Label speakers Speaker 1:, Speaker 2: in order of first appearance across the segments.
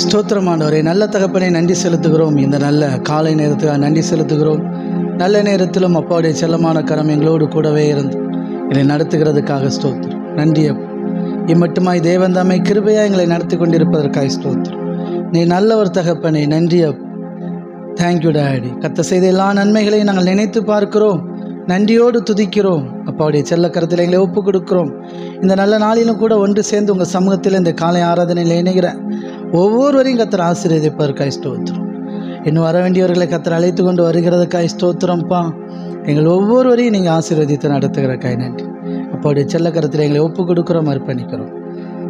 Speaker 1: ஸ்தோத்திரம் ஆண்டவரே. நல்ல தகப்பனை நன்றி செலுத்துகிறோம். இந்த நல்ல காலை நேரத்துக்காக நன்றி செலுத்துகிறோம். நல்ல நேரத்திலும் அப்பாவுடைய செல்லமான கரம் எங்களோடு கூடவே இருந்து என்னை நடத்துகிறதுக்காக ஸ்தோத்திரம். நன்றி அப்பா. இம்மட்டுமாய் தேவன் தாமே கிருபையாக எங்களை நடத்தி கொண்டிருப்பதற்காக ஸ்தோத்திரம். நீ நல்லவர் தகப்பனை. நன்றி அப்பா. Thank you daddy. கர்த்தர் செய்த எல்லா நன்மைகளையும் நாங்கள் நினைத்து பார்க்கிறோம். நன்றியோடு துதிக்கிறோம். அப்பாவுடைய செல்ல கருத்தில் எங்களை ஒப்பு கொடுக்கிறோம். இந்த நல்ல நாளிலும் கூட ஒன்று சேர்ந்து உங்கள் சமூகத்தில் இந்த காலை ஆராதனையில் இணைகிறேன். ஒவ்வொருவரையும் கர்த்தர் ஆசீர்வதிப்பதற்காக ஸ்தோத்திரம். இன்னும் வர வேண்டியவர்களை கர்த்தர் அழைத்து கொண்டு வருகிறதுக்காக ஸ்தோத்திரம்ப்பா. எங்கள் ஒவ்வொருவரையும் நீங்கள் ஆசீர்வதித்து நடத்துகிறக்காய் நன்றி. அப்பாவுடைய செல்ல கருத்தில் எங்களை ஒப்பு கொடுக்குறோம், அர்ப்பணிக்கிறோம்.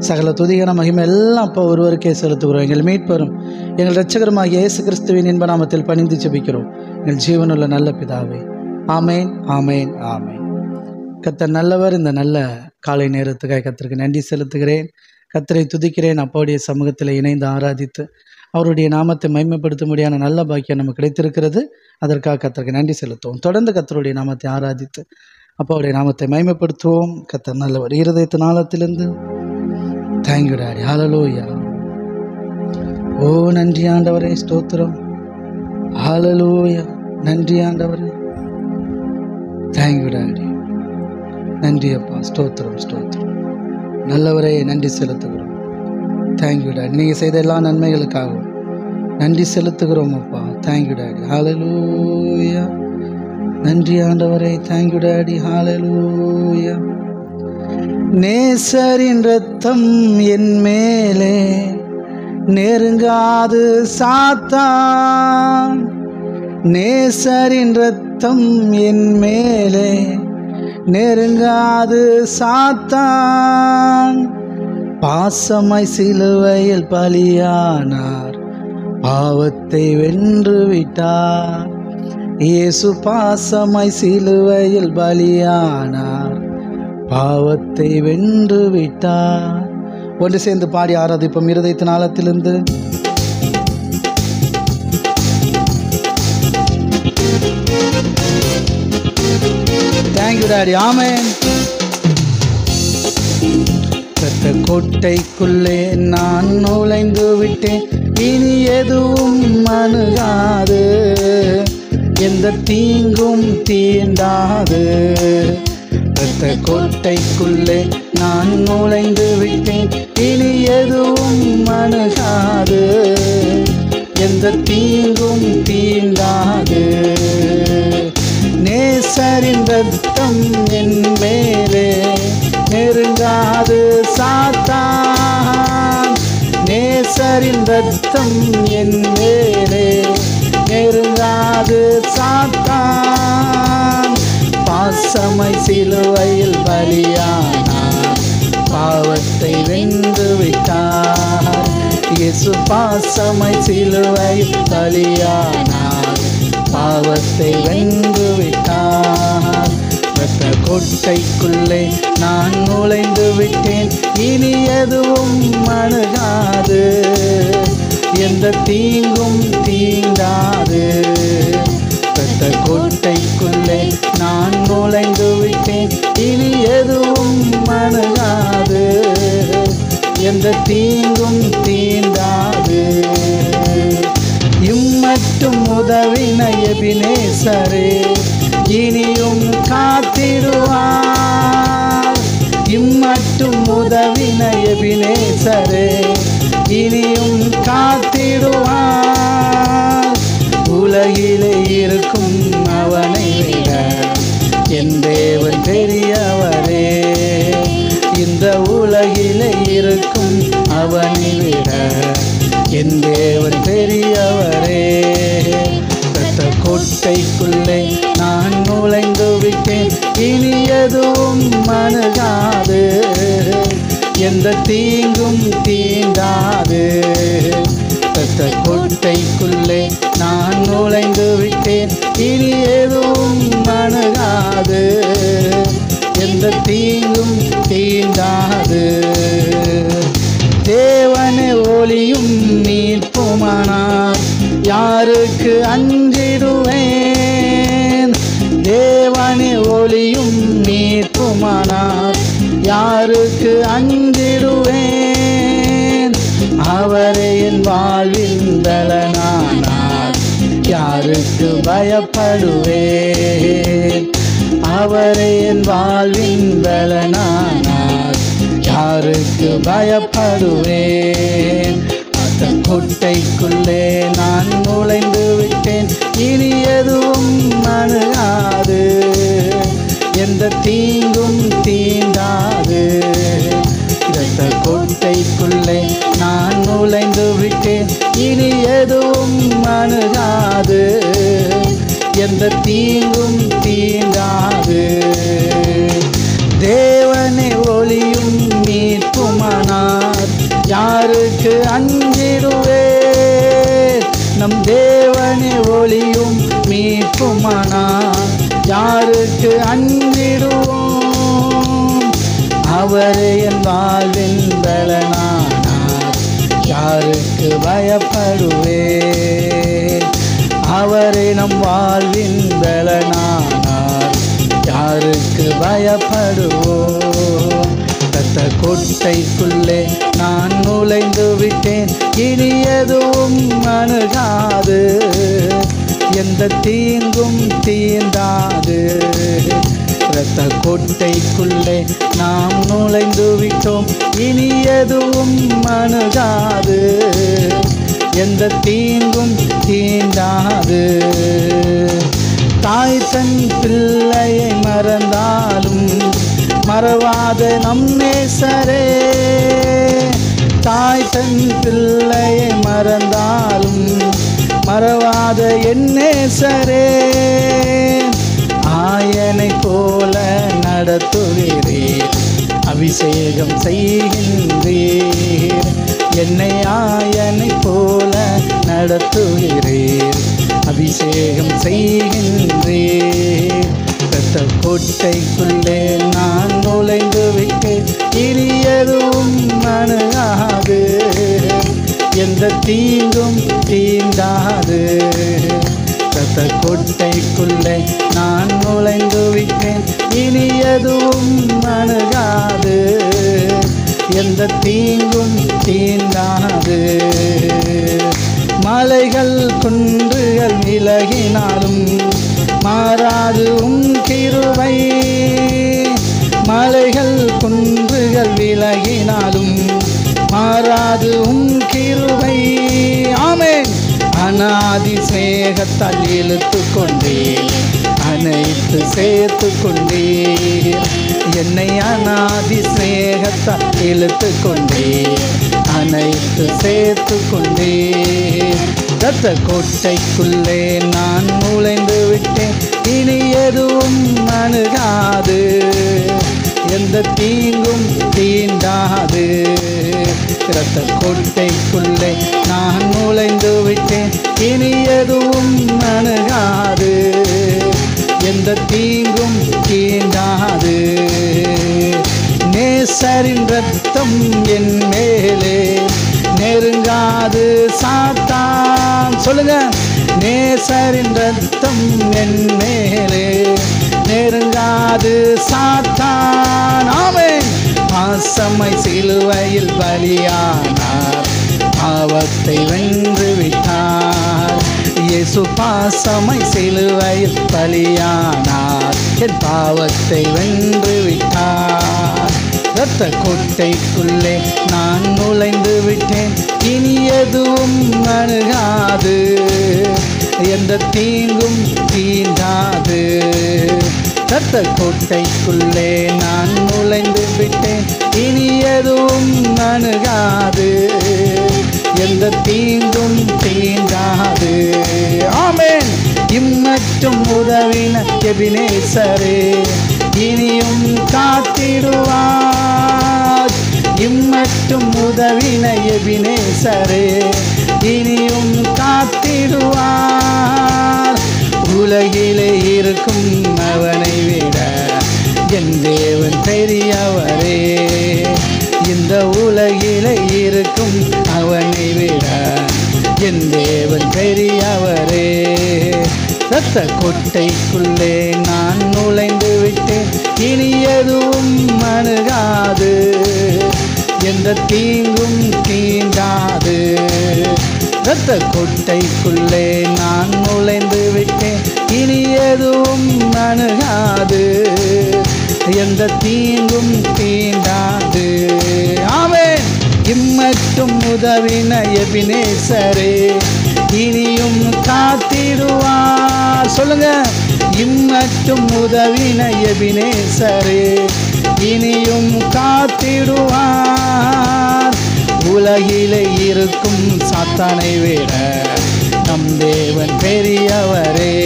Speaker 1: சகல துதிகன மகிமை எல்லாம் அப்பா ஒருவருக்கே செலுத்துகிறோம். எங்கள் மீட்பரும் எங்கள் இரட்சகருமாகிய இயேசு கிறிஸ்துவின் இன்ப நாமத்தில் பணிந்து ஜெபிக்கிறோம் எங்கள் ஜீவனுள்ள நல்ல பிதாவே. ஆமேன், ஆமேன், ஆமேன். கர்த்தர் நல்லவர். இந்த நல்ல காலை நேரத்துக்காக கர்த்தருக்கு நன்றி செலுத்துகிறேன். கர்த்தரை துதிக்கிறேன். அப்பாவுடைய சமூகத்தில் இணைந்து ஆராதித்து அவருடைய நாமத்தை மகிமைப்படுத்தும்படியான நல்ல பாக்கியம் நமக்கு கிடைத்திருக்கிறது. அதற்காக கர்த்தருக்கு நன்றி செலுத்துவோம். தொடர்ந்து கர்த்தருடைய நாமத்தை ஆராதித்து அப்பாவுடைய நாமத்தை மகிமைப்படுத்துவோம். கர்த்தர் நல்லவர். இருதயத்தின் ஆழத்திலிருந்து தேங்க்யூ டாடி. ஹல்லேலூயா. ஓ நன்றி ஆண்டவரே, ஸ்தோத்திரம். ஹல்லேலூயா. நன்றி ஆண்டவரே. Thank you daddy. நன்றி அப்பா. ஸ்தோத்திரம், ஸ்தோத்திரம். நல்லவரே, நன்றி செலுத்துகிறோம். Thank you daddy. நீங்கள் செய்த எல்லா நன்மைகளுக்காகவும் நன்றி செலுத்துகிறோம் அப்பா. Thank you daddy. ஹல்லேலூயா. நன்றி ஆண்டவரே. Thank you daddy. ஹல்லேலூயா. நேசரின் இரத்தம் என் மேலே நெருங்காது சாத்தான். நேசரின் இரத்தம் என் மேலே நெருங்காது சாத்தான். பாசமாய் சிலுவையில் பலியானார், பாவத்தை வென்று விட்டார். இயேசு பாசமாய் சிலுவையில் பலியானார், பாவத்தை வென்று விட்டார். ஒன்று சேர்ந்து பாடி ஆராதிப்போம் இருதயத்தின் ஆழத்திலிருந்து. Thank you daddy. ஆமென். இரத்த கோட்டைக்குள்ளே நான் நுழைந்து விட்டேன், இனி எதுவும் அணுகாது, எந்த தீங்கும் தீண்டாது. இரத்த கோட்டைக்குள்ளே நான் நுழைந்து விட்டேன், இனி எதுவும் அணுகாது, எந்த தீங்கும் தீண்டாது. நேசரின் இரத்தம் என் மேலே நெருங்காது சாத்தான். நேசரின் இரத்தம் என் மேலே நெருங்காது சாத்தான். பாசமாய் சிலுவையில் பலியானார், பாவத்தை வென்று விட்டார். இயேசு பாசமாய் சிலுவையில் பலியானார், பாவத்தை வென்று விட்டார். இரத்த கோட்டைக்குள்ளே நான் நுழைந்து விட்டேன், இனி எதுவும் அணுகாது, எந்த தீங்கும் தீண்டாது. இரத்த கோட்டைக்குள்ளே நான் நுழைந்து விட்டேன், இனி எதுவும் அணுகாது, எந்த தீங்கும் தீண்டாது. இம்மட்டும் உதவின எபினேசரே இனியும் காத்திடுவார். இம்மட்டும் உதவின எபினேசரே இனியும் காத்திடுவார். உலகிலே இருக்கும் அவனை விட என் தேவன் பெரியவரே. இந்த உலகிலே இருக்கும் அவனை விட என் தேவன் பெரியவரே. இரத்த கோட்டைக்குள்ளே நான் நுழைந்து விட்டேன், இனி எதுவும் அணுகாது, எந்த தீங்கும் தீண்டாது. இரத்த கோட்டைக்குள்ளே நான் நுழைந்து விட்டேன், இனி எதுவும் அணுகாது, எந்த தீங்கும் தீண்டாது. தேவனே ஒளியும் மீட்புமானார், யாருக்கு அஞ்சிடுவேன். தேவனே ஒளியும் மீட்புமானார், யாருக்கு அஞ்சிடுவேன். அவரே என் வாழ்வின் பலனானார், யாருக்கு பயப்படுவேன்? அவரே என் வாழ்வின் பலனானார், யாருக்கு பயப்படுவேன்? அந்த கோட்டைக்குள்ளே நான் நுழைந்து விட்டேன், இனி எதுவும் அணுகாது, எந்த தீங்கும் தீண்டாது. இந்த கோட்டைக்குள்ளே நான் நுழைந்து விட்டேன், இனி எதுவும் அணுகாது, எந்த தீங்கும் தீண்டாது. தேவனே ஒளியும் மீட்புமானார், யாருக்கு அஞ்சிடுவேன்? நம் தேவனே ஒளியும் மீட்புமானார், யாருக்கு அஞ்சிடுவோம்? அவரே என் வாழ்வின் பலனானார், யாருக்கு பயப்படுவேன்? அவரே நம் வாழ்வின் பலனானார், யாருக்கு பயப்படுவோம்? இரத்த கோட்டைக்குள்ளே நான் நுழைந்து விட்டேன், இனி எதுவும் அணுகாது, எந்த தீங்கும் தீண்டாது. இரத்த கோட்டைக்குள்ளே நாம் நுழைந்து விட்டோம், இனி எதுவும் அணுகாது, எந்த தீங்கும் தீண்டாது. தாய் தன் பிள்ளையை மறந்தாலும் மறவாத நம் நேசரே, தாய் தன் பிள்ளையை மறந்தாலும் மறவாத என் நேசரே, ஆயனை போல நடத்துகிறீர், அபிஷேகம் செய்கின்றீர். என்னை ஆயனை போல நடத்துகிறீர், அபிஷேகம் செய்கின்றீர். இரத்த கோட்டைக்குள்ளே நான் நுழைந்து விட்டேன், இனி எதுவும் அணுகாது, எந்த தீங்கும் தீண்டாது. இரத்த கோட்டைக்குள்ளே நான் நுழைந்து விட்டேன், இனி எதுவும் அணுகாது, எந்த தீங்கும் தீண்டாது. மலைகள் குன்றுகள் விலகினாலும் மாறாது உம் கிருபை, மலைகள் குன்றுகள் விலகினாலும் மாறாது உம் கிருபை. ஆமென். அநாதி சிநேகத்தால் இழுத்து கொண்டீர், அனைத்து சேர்த்து கொண்டீர். என்னை அநாதி சிநேகத்தால் இழுத்து கொண்டீர், அனைத்து சேர்த்து கொண்டீர். இரத்த கோட்டைக்குள்ளே நான் நுழைந்து விட்டேன், இனி எதுவும் அணுகாது, எந்த தீங்கும் தீண்டாது. இரத்த கோட்டைக்குள்ளே நான் நுழைந்து விட்டேன், இனி எதுவும் அணுகாது, எந்த தீங்கும் தீண்டாது. நேசரின் ரத்தம் என் மேலே நெருங்காது சாத்தான். சொல்லுங்க. நேசரின் ரத்தம் என் மேலே நெருங்காது சாத்தான். ஆமென். பாசமை சிலுவையில் பலியானார், பாவத்தை வென்று விட்டார். இயேசு பாசமை சிலுவையில் பலியானார், என் பாவத்தை வென்று விட்டார். இரத்த கோட்டைக்குள்ளே நான் நுழைந்து விட்டேன், இனி எதுவும் அணுகாது, எந்த தீங்கும் தீண்டாது. இரத்த கோட்டைக்குள்ளே நான் நுழைந்து விட்டேன், இனி எதுவும் அணுகாது, எந்த தீங்கும் தீண்டாது. ஆமென். இம்மற்றும் உதவின எபினேசரே, இனியும் காத்திடுவார். இம்மற்றும் உதவின எபினேசரே, இனியும் காத்திடுவார். உலகிலே இருக்கும் அவனை விட என் தேவன் பெரியவரே. இந்த உலகிலே இருக்கும் அவனை விட என் தேவன் பெரியவரே. இரத்த கோட்டைக்குள்ளே நான் நுழைந்து விட்டேன், இனி எதுவும் அணுகாது, எந்த தீங்கும் தீண்டாது. இரத்த கொட்டைக்குள்ளே நான் நுழைந்து விட்டேன், இனி எதுவும் அணுகாது, எந்த தீங்கும் தீண்டாது. ஆமென். இம்மட்டும் உதவின எபினேசரே இனியும் காத்திடுவார். சொல்லுங்க. இம்மட்டும் உதவின எபினேசரே இனியும் காத்திடுவார். உலகிலே இருக்கும் சாத்தானை விட நம் தேவன் பெரியவரே.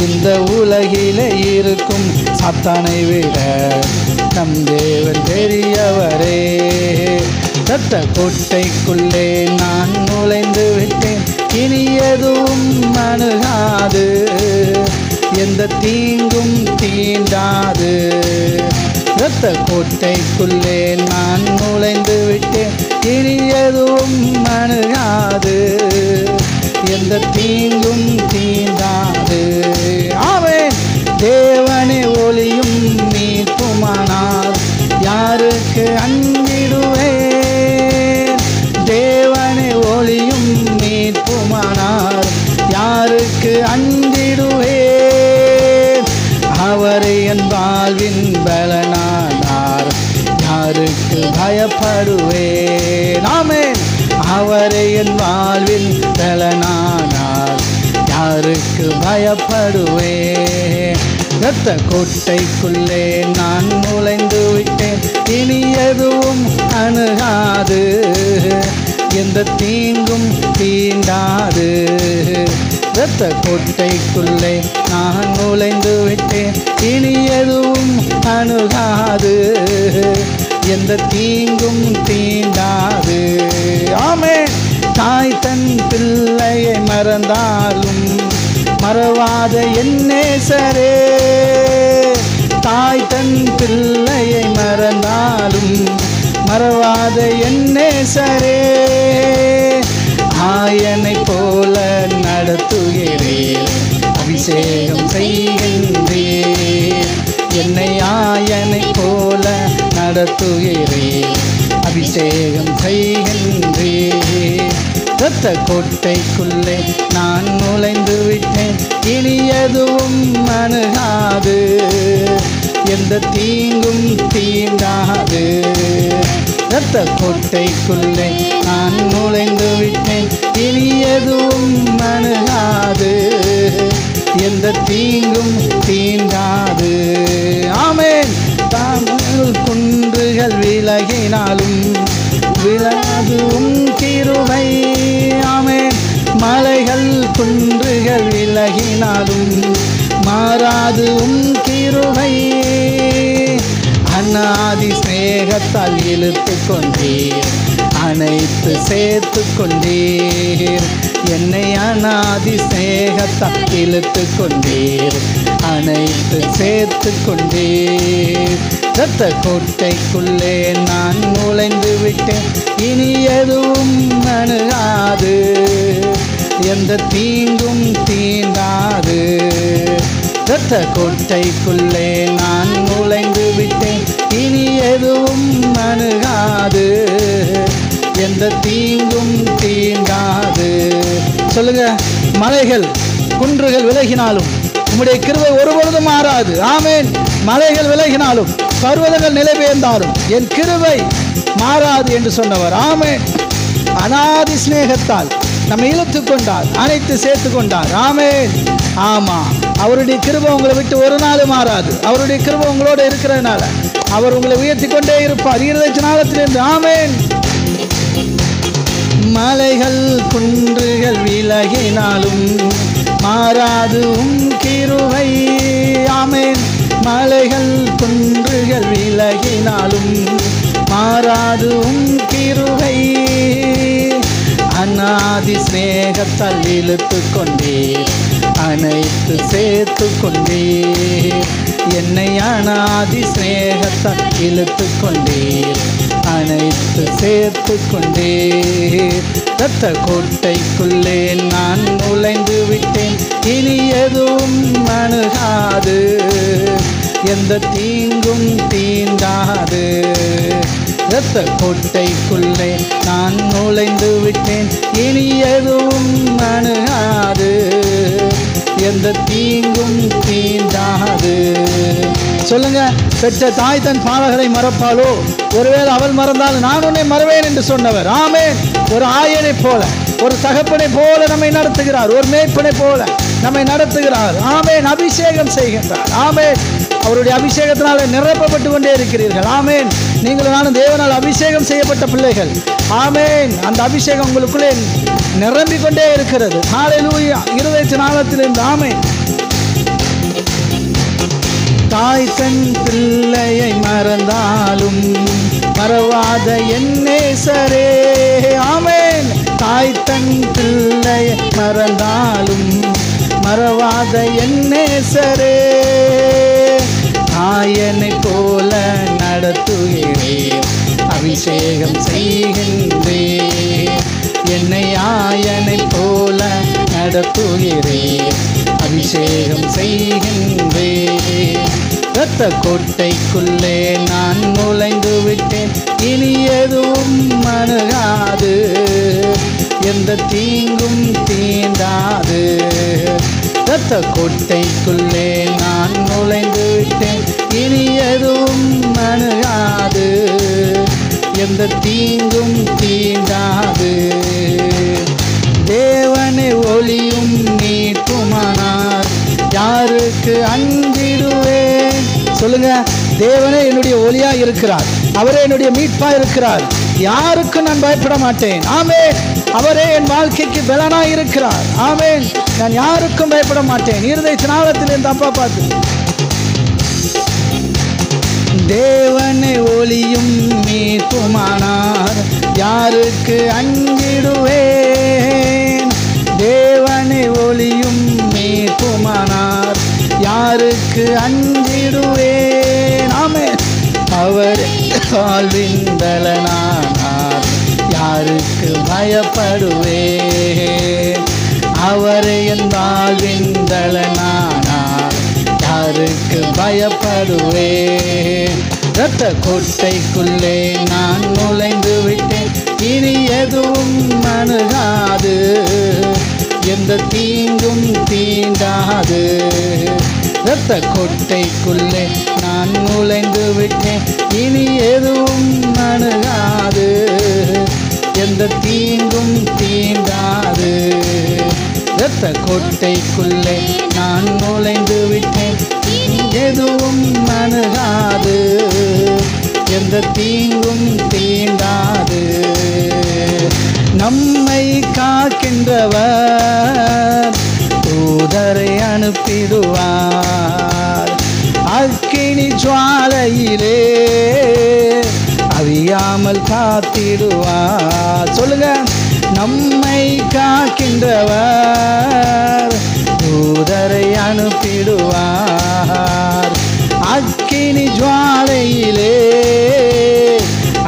Speaker 1: இந்த உலகிலே இருக்கும் சாத்தானை விட நம் தேவன் பெரியவரே. இரத்த கொட்டைக்குள்ளே நான் நுழைந்து விட்டேன், இனி எதுவும் அணுகாது, எந்த தீங்கும் தீண்டாது. இரத்த கொட்டைக்குள்ளே நான் நுழைந்து விட்டேன், இனி எதுவும் அணுகாது, எந்த தீங்கும் தீண்டாது. ஆமென். தேவனே ஒளியும் மீட்புமானார் யாருக்கு அஞ்சிடுவேன். தேவனே ஒளியும் மீட்புமானார் யாருக்கு அஞ்சிடுவேன். அவரை என் வாழ்வின் பலனானார் யாருக்கு பயப்படுவேன். ஆமென். அவரை என் வாழ்வின் பலனானார் யாருக்கு பயப்படுவேன். இரத்த கொட்டைக்குள்ளே நான் நுழைந்து விட்டேன், இனி எதுவும் அணுகாது, எந்த தீங்கும் தீண்டாது. இரத்த கொட்டைக்குள்ளே நான் நுழைந்து விட்டேன், இனி எதுவும் அணுகாது, எந்த தீங்கும் தீண்டாது. ஆமென். தாய் தன் பிள்ளையை மறந்தாலும் மறவாத என் நேசரே. தாய் தன் பிள்ளையை மறந்தாலும் மறவாத என் நேசரே. ஆயனை போல நடத்துகிறேன், அபிஷேகம் செய்கின்றேன். என்னை ஆயனை போல நடத்துகிறேன், அபிஷேகம் செய்கின்றேன். இரத்த கொட்டைக்குள்ளே நான் நுழைந்து விட்டேன், இனி எதுவும் அணுகாது, எந்த தீங்கும் தீண்டாது. இரத்த கொட்டைக்குள்ளே நான் நுழைந்து விட்டேன், இனி எதுவும் அணுகாது, எந்த தீங்கும் தீண்டாது. ஆமென். தாங்கள் குன்றுகள் விலகினாலும் விலகும் கிருபை. ஆமென். மலைகள் குன்றுகள் விலகினாலும் மாறாது கிருபை. அநாதி ஸ்நேகத்தால் இழுத்து கொண்டீர், அனைத்து சேர்த்து கொண்டீர். என்னை அநாதி ஸ்நேகத்தால் இழுத்து கொண்டீர், அனைத்து சேர்த்து கொண்டீர். இரத்த கொட்டைக்குள்ளே நான் நுழைந்து விட்டேன், இனி எதுவும் அணுகாது, எந்த தீங்கும் தீண்டாது. இரத்த கொட்டைக்குள்ளே நான் நுழைந்து விட்டேன், இனி எதுவும் அணுகாது, எந்த தீங்கும் தீண்டாது. சொல்லுங்க. மலைகள் குன்றுகள் விலகினாலும் உம்முடைய கிருபை ஒருபொழுதும் மாறாது. ஆமென். மலைகள் விலகினாலும் பர்வதங்கள் நிலை பெயர்ந்தாலும் என் கிருபை மாறாது என்று சொன்னவர். ஆமென். அநாதி ஸ்நேகத்தால் நம்மை இழுத்து கொண்டார், அனைத்து சேர்த்து கொண்டார். ஆமென். ஆமா, அவருடைய கிருபை உங்களை விட்டு ஒரு நாள் மாறாது. அவருடைய கிருபை உங்களோட இருக்கிறதுனால அவர் உங்களை உயர்த்தி கொண்டே இருப்பார் ஈரதட்சணாலத்திலிருந்து. ஆமென். மலைகள் குன்றுகள் விலகினாலும் மாறாது கிருபை. ஆமென். மலைகள் குன்றுகள் விலகினாலும் மாறாது கிருபை. அநாதி ஸ்நேகத்தால் இழுத்து கொண்டீர், அனைத்து சேர்த்து கொண்டீர். என்னை அநாதி ஸ்நேகத்தால் இழுத்து கொண்டீர், அனைத்து சேர்த்து கொண்டீர். இரத்த கொட்டைக்குள்ளே நான் நுழைந்து விட்டேன், இனி எதுவும் அணுகாது, எந்த தீங்கும் தீண்டாது. இரத்த கோட்டைக்குள்ளே நான் நுழைந்து விட்டேன், இனி எதுவும் அணுகாது, எந்த தீங்கும் தீண்டாது. சொல்லுங்க, பெற்ற தாய் தன் பாலகரை மறப்பாளோ? ஒருவேளை அவள் மறந்தால் நான் உன்னை மறவேன் என்று சொன்னவர். ஆமென். ஒரு ஆயனை போல, ஒரு தகப்பனை போல நம்மை நடத்துகிறார், ஒரு மேய்ப்பனை போல நம்மை நடத்துகிறார். ஆமென். அபிஷேகம் செய்கின்றார். ஆமென். அவருடைய அபிஷேகத்தினால நிரப்பப்பட்டு கொண்டே இருக்கிறீர்கள். ஆமென். நீங்கள் நானும் தேவனால் அபிஷேகம் செய்யப்பட்ட பிள்ளைகள். ஆமென். அந்த அபிஷேகம் உங்களுக்குள்ளே நிரம்பிக் கொண்டே இருக்கிறது. ஹல்லேலூயா. இருதயத்தின் ஆழத்திலிருந்து. ஆமென். தாய் தன் பிள்ளையை மறந்தாலும் மறவாத என் நேசரே. ஆமென். தாய் தன் பிள்ளையை மறந்தாலும் மறவாத என் நேசரே. ஆயனை போல நடத்துகிறேன், அபிஷேகம் செய்கின்றேன். என்னை ஆயனை போல நடத்துகிறேன், அபிஷேகம் செய்கின்றேன். இரத்த கோட்டைக்குள்ளே நான் நுழைந்து விட்டேன், இனி எதுவும் அணுகாது, எந்த தீங்கும் தீண்டாது. இரத்த கோட்டைக்குள்ளே நான் நுழைந்து விட்டேன், இனி எதுவும் அணுகாது, எந்த தீங்கும் தீண்டாது. தேவனை ஒளியும் மீட்புமானார், யாருக்கு அஞ்சிடுவேன்? சொல்லுங்க, தேவனே என்னுடைய ஒளியா இருக்கிறார், அவரே என்னுடைய மீட்பா இருக்கிறார், யாருக்கு நான் பயப்பட மாட்டேன். ஆமென். அவரே என் வாழ்க்கைக்கு பலனா இருக்கிறார். ஆமென். நான் யாருக்கும் பயப்பட மாட்டேன். இருதயத்தின் ஆழத்திலிருந்து அப்பா பார்த்து, தேவனை ஒளியும் மீட்புமானார், யாருக்கு அஞ்சிடுவேன்? தேவனை ஒளியும் மீட்புமானார், யாருக்கு அஞ்சிடுவேன்? ஆமென். அவர் வாழ்வின் பலனானார், யாருக்கு பயப்படுவேன்? அவரே என் வாழ்வின் பலனானார், யாருக்கு பயப்படுவேன்? இரத்த கோட்டைக்குள்ளே நான் நுழைந்து விட்டேன், இனி எதுவும் அணுகாது, எந்த தீங்கும் தீண்டாது. இரத்த கோட்டைக்குள்ளே நான் நுழைந்து விட்டேன், இனி எதுவும் அணுகாது, எந்த தீங்கும் தீண்டாது. இரத்த கோட்டைக்குள்ளே நான் நுழைந்து விட்டேன், எதுவும் அணுகாது, எந்த தீங்கும் தீண்டாது. நம்மை காக்கின்றவர் தூதரை அனுப்பிடுவார், அக்கினி ஜுவாலையிலே அவியாமல் காத்திடுவார். சொல்லுங்க, நம்மை காக்கின்றவர் தூதரை அனுப்பிடுவார், அக்கினி ஜுவாலையிலே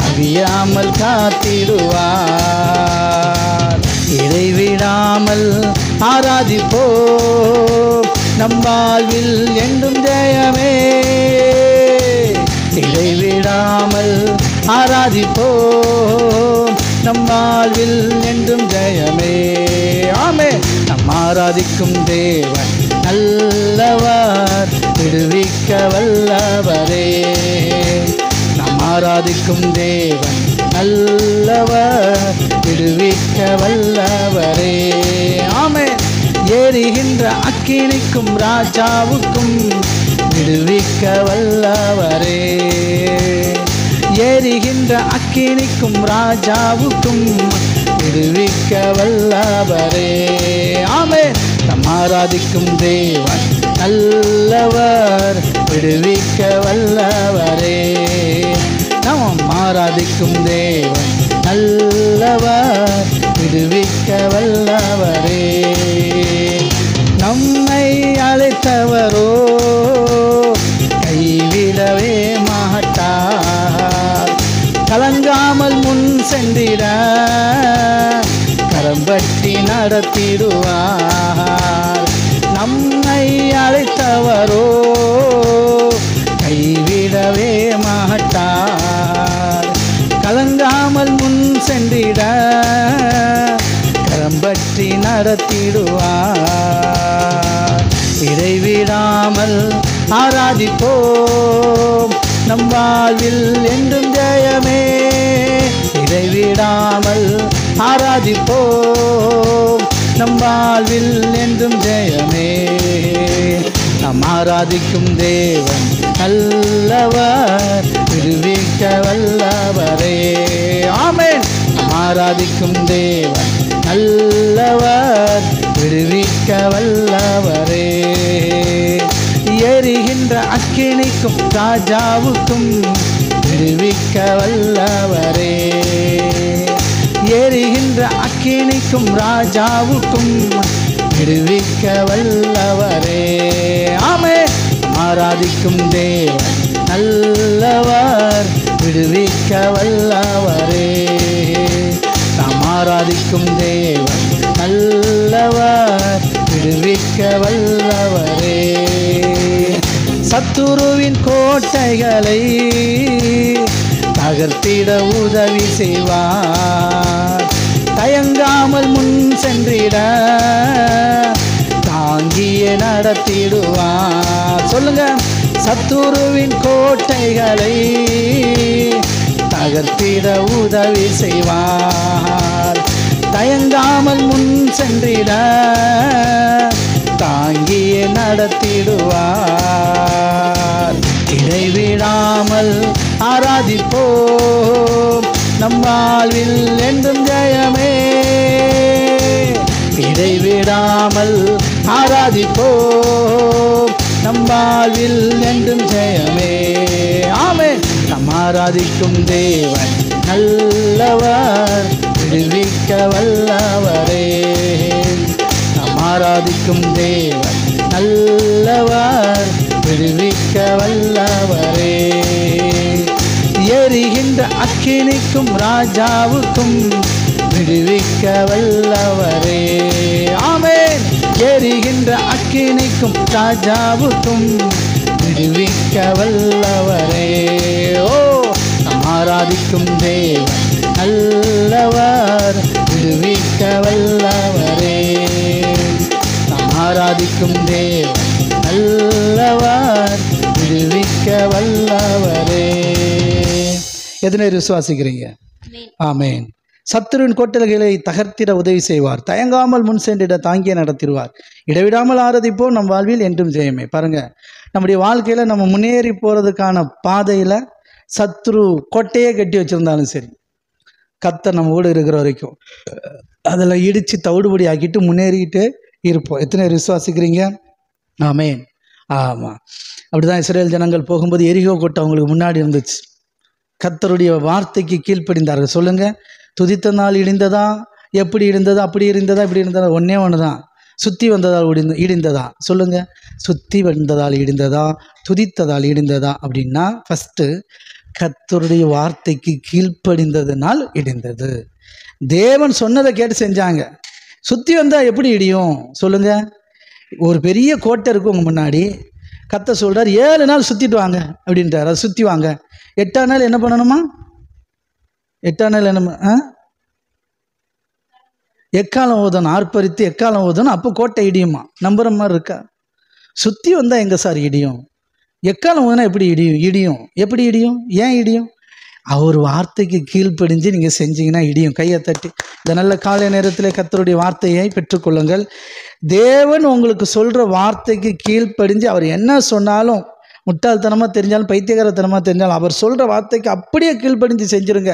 Speaker 1: அவியாமல் காத்திடுவார். இடைவிடாமல் ஆராதிப்போம், நம் வாழ்வில் என்றும் ஜெயமே. இடைவிடாமல் ஆராதிப்போம், நம் வாழ்வில் என்றும் ஜெயமே. ஆமென். நம் ஆராதிக்கும் தேவன் நல்லவர், விடுவிக்க வல்லவரே. நம் ஆராதிக்கும் தேவன் நல்லவர், விடுவிக்க வல்லவரே. ஆமென். எரிகின்ற அக்கினிக்கும் ராஜாவுக்கும் விடுவிக்க வல்லவரே. எரிகின்ற அக்கினிக்கும் ராஜாவுக்கும் விடுவிக்க வல்லவரே. ஆமென். நம் ஆராதிக்கும் தேவன் நல்லவர், விடுவிக்க வல்லவரே. நாம் ஆராதிக்கும் தேவன் நல்லவர், விடுவிக்க வல்லவரே. நம்மை அழைத்தவரோ கைவிடவே மாட்டார், கலங்காமல் முன் சென்றிட கரம்பட்டி நடத்திடுவார். நம்மை அழைத்தவரோ கைவிடவே மாட்டார், நடத்திடுவார். இடைவிடாமல் ஆராதிப்போம், நம் வாழ்வில் என்றும் ஜெயமே. இடைவிடாமல் ஆராதிப்போம், நம் வாழ்வில் என்றும் ஜெயமே. நாம் ஆராதிக்கும் தேவன் நல்லவர், விடுவிக்க வல்லவரே. ஆமென். நாம் ஆராதிக்கும் தேவன் நல்லவர், விடுவிக்க வல்லவரே. எரிகின்ற அக்கினிக்கும் ராஜாவுக்கும் விடுவிக்க வல்லவரே. எரிகின்ற அக்கினிக்கும் ராஜாவுக்கும் விடுவிக்க வல்லவரே. ஆமென். ஆராதிக்கும் தேவன் நல்லவர், விடுவிக்க வல்லவரே. நாம் ஆராதிக்கும் தேவன் நல்லவர், விடுவிக்க வல்லவரே. சத்துருவின் கோட்டைகளை தகர்த்திட உதவி செய்வார். தயங்காமல் முன் சென்றிட தாங்கியே நடத்திடுவார். சொல்லுங்க. சத்துருவின் கோட்டைகளை தகர்த்திட உதவி செய்வார். தயங்காமல் முன் சென்றிட தாங்கியே நடத்திடுவார். இடைவிடாமல் ஆராதிப்போம், நம் வாழ்வில் என்றும் ஜெயமே. இடைவிடாமல் ஆராதிப்போம், நம் வாழ்வில் என்றும் ஜெயமே. ஆமென். நம் ஆராதிக்கும் தேவன் நல்லவர், விடுவிக்க வல்லவரே. நம் ஆராதிக்கும் தேவன் நல்லவர், விடுவிக்க வல்லவரே. எரிகின்ற அக்கினிக்கும் ராஜாவுக்கும் விடுவிக்க வல்லவரே. ஆமென். எரிகின்ற அக்கினிக்கும் ராஜாவுக்கும் விடுவிக்க வல்லவரே. ஓ, நம் ஆராதிக்கும் தேவன் நல்லவர், விடுவிக்க வல்லவரே. நம் ஆராதிக்கும் தேவன் நல்லவர், விடுவிக்க வல்லவரே. எதனை விசுவாசிக்கிறீங்க? ஆமென். சத்துருவின் கோட்டைகளை தகர்த்திட உதவி செய்வார். தயங்காமல் முன் சென்றிட தாங்கிய நடத்திடுவார். இடைவிடாமல் ஆராதிப்போம், நம் வாழ்வில் என்றும் ஜெயமே. பாருங்க, நம்முடைய வாழ்க்கையில் நம்ம முன்னேறி போகிறதுக்கான பாதையில் சத்துரு கோட்டையே கட்டி வச்சுருந்தாலும் சரி, கர்த்தர் நம்ம கூட இருக்கிற வரைக்கும் அதில் இடித்து தவிடுபடி ஆக்கிட்டு முன்னேறிக்கிட்டு இருப்போம். எத்தனை விசுவாசிக்கிறீங்க? ஆமென். ஆமாம். அப்படிதான் இஸ்ரேல் ஜனங்கள் போகும்போது எரிகோ கோட்டை அவங்களுக்கு முன்னாடி இருந்துச்சு. கர்த்தருடைய வார்த்தைக்கு கீழ்ப்படிந்தார்கள். சொல்லுங்கள். துதித்த நாள் இடிந்ததா? எப்படி இடிந்ததா? அப்படி இருந்ததா? இப்படி இருந்ததா? ஒன்றே ஒன்று தான். சுற்றி வந்ததால் இடிந்ததா? சொல்லுங்கள். சுற்றி வந்ததால் இடிந்ததா, துதித்ததால் இடிந்ததா? அப்படின்னா ஃபஸ்ட்டு கர்த்தருடைய வார்த்தைக்கு கீழ்ப்படிந்ததுனால் இடிந்தது. தேவன் சொன்னதை கேட்டு செஞ்சாங்க. சுற்றி வந்தால் எப்படி இடியும்? சொல்லுங்கள். ஒரு பெரிய கோட்டை இருக்கும் உங்கள் முன்னாடி. கர்த்தர் சொல்கிறார் 7 நாள் சுற்றிட்டு வாங்க அப்படின்றார். அதை சுற்றி வாங்க. 8ஆம் நாள் என்ன பண்ணணுமா? 8ஆம் நாள் என்ன? எக்காலம் ஓதணும். ஆர்ப்பரித்து எக்காலம் ஓதணும். அப்போ கோட்டை இடியுமா? நம்புற மாதிரி இருக்கா? சுற்றி வந்தால் எங்கே சார் இடியும்? எக்காலம் ஓதுனா எப்படி இடியும்? எப்படி இடியும்? ஏன் இடியும்? அவர் வார்த்தைக்கு கீழ்ப்படிஞ்சு நீங்கள் செஞ்சீங்கன்னா இடியும். கையை தட்டி இந்த நல்ல காலை நேரத்தில் கர்த்தருடைய வார்த்தையை பெற்றுக்கொள்ளுங்கள். தேவன் உங்களுக்கு சொல்கிற வார்த்தைக்கு கீழ்ப்படிஞ்சு அவர் என்ன சொன்னாலும், முட்டாள்தனமாக தெரிஞ்சாலும் பைத்தியகாரத்தனமாக தெரிஞ்சாலும், அவர் சொல்கிற வார்த்தைக்கு அப்படியே கீழ்ப்படிஞ்சு செஞ்சுருங்க.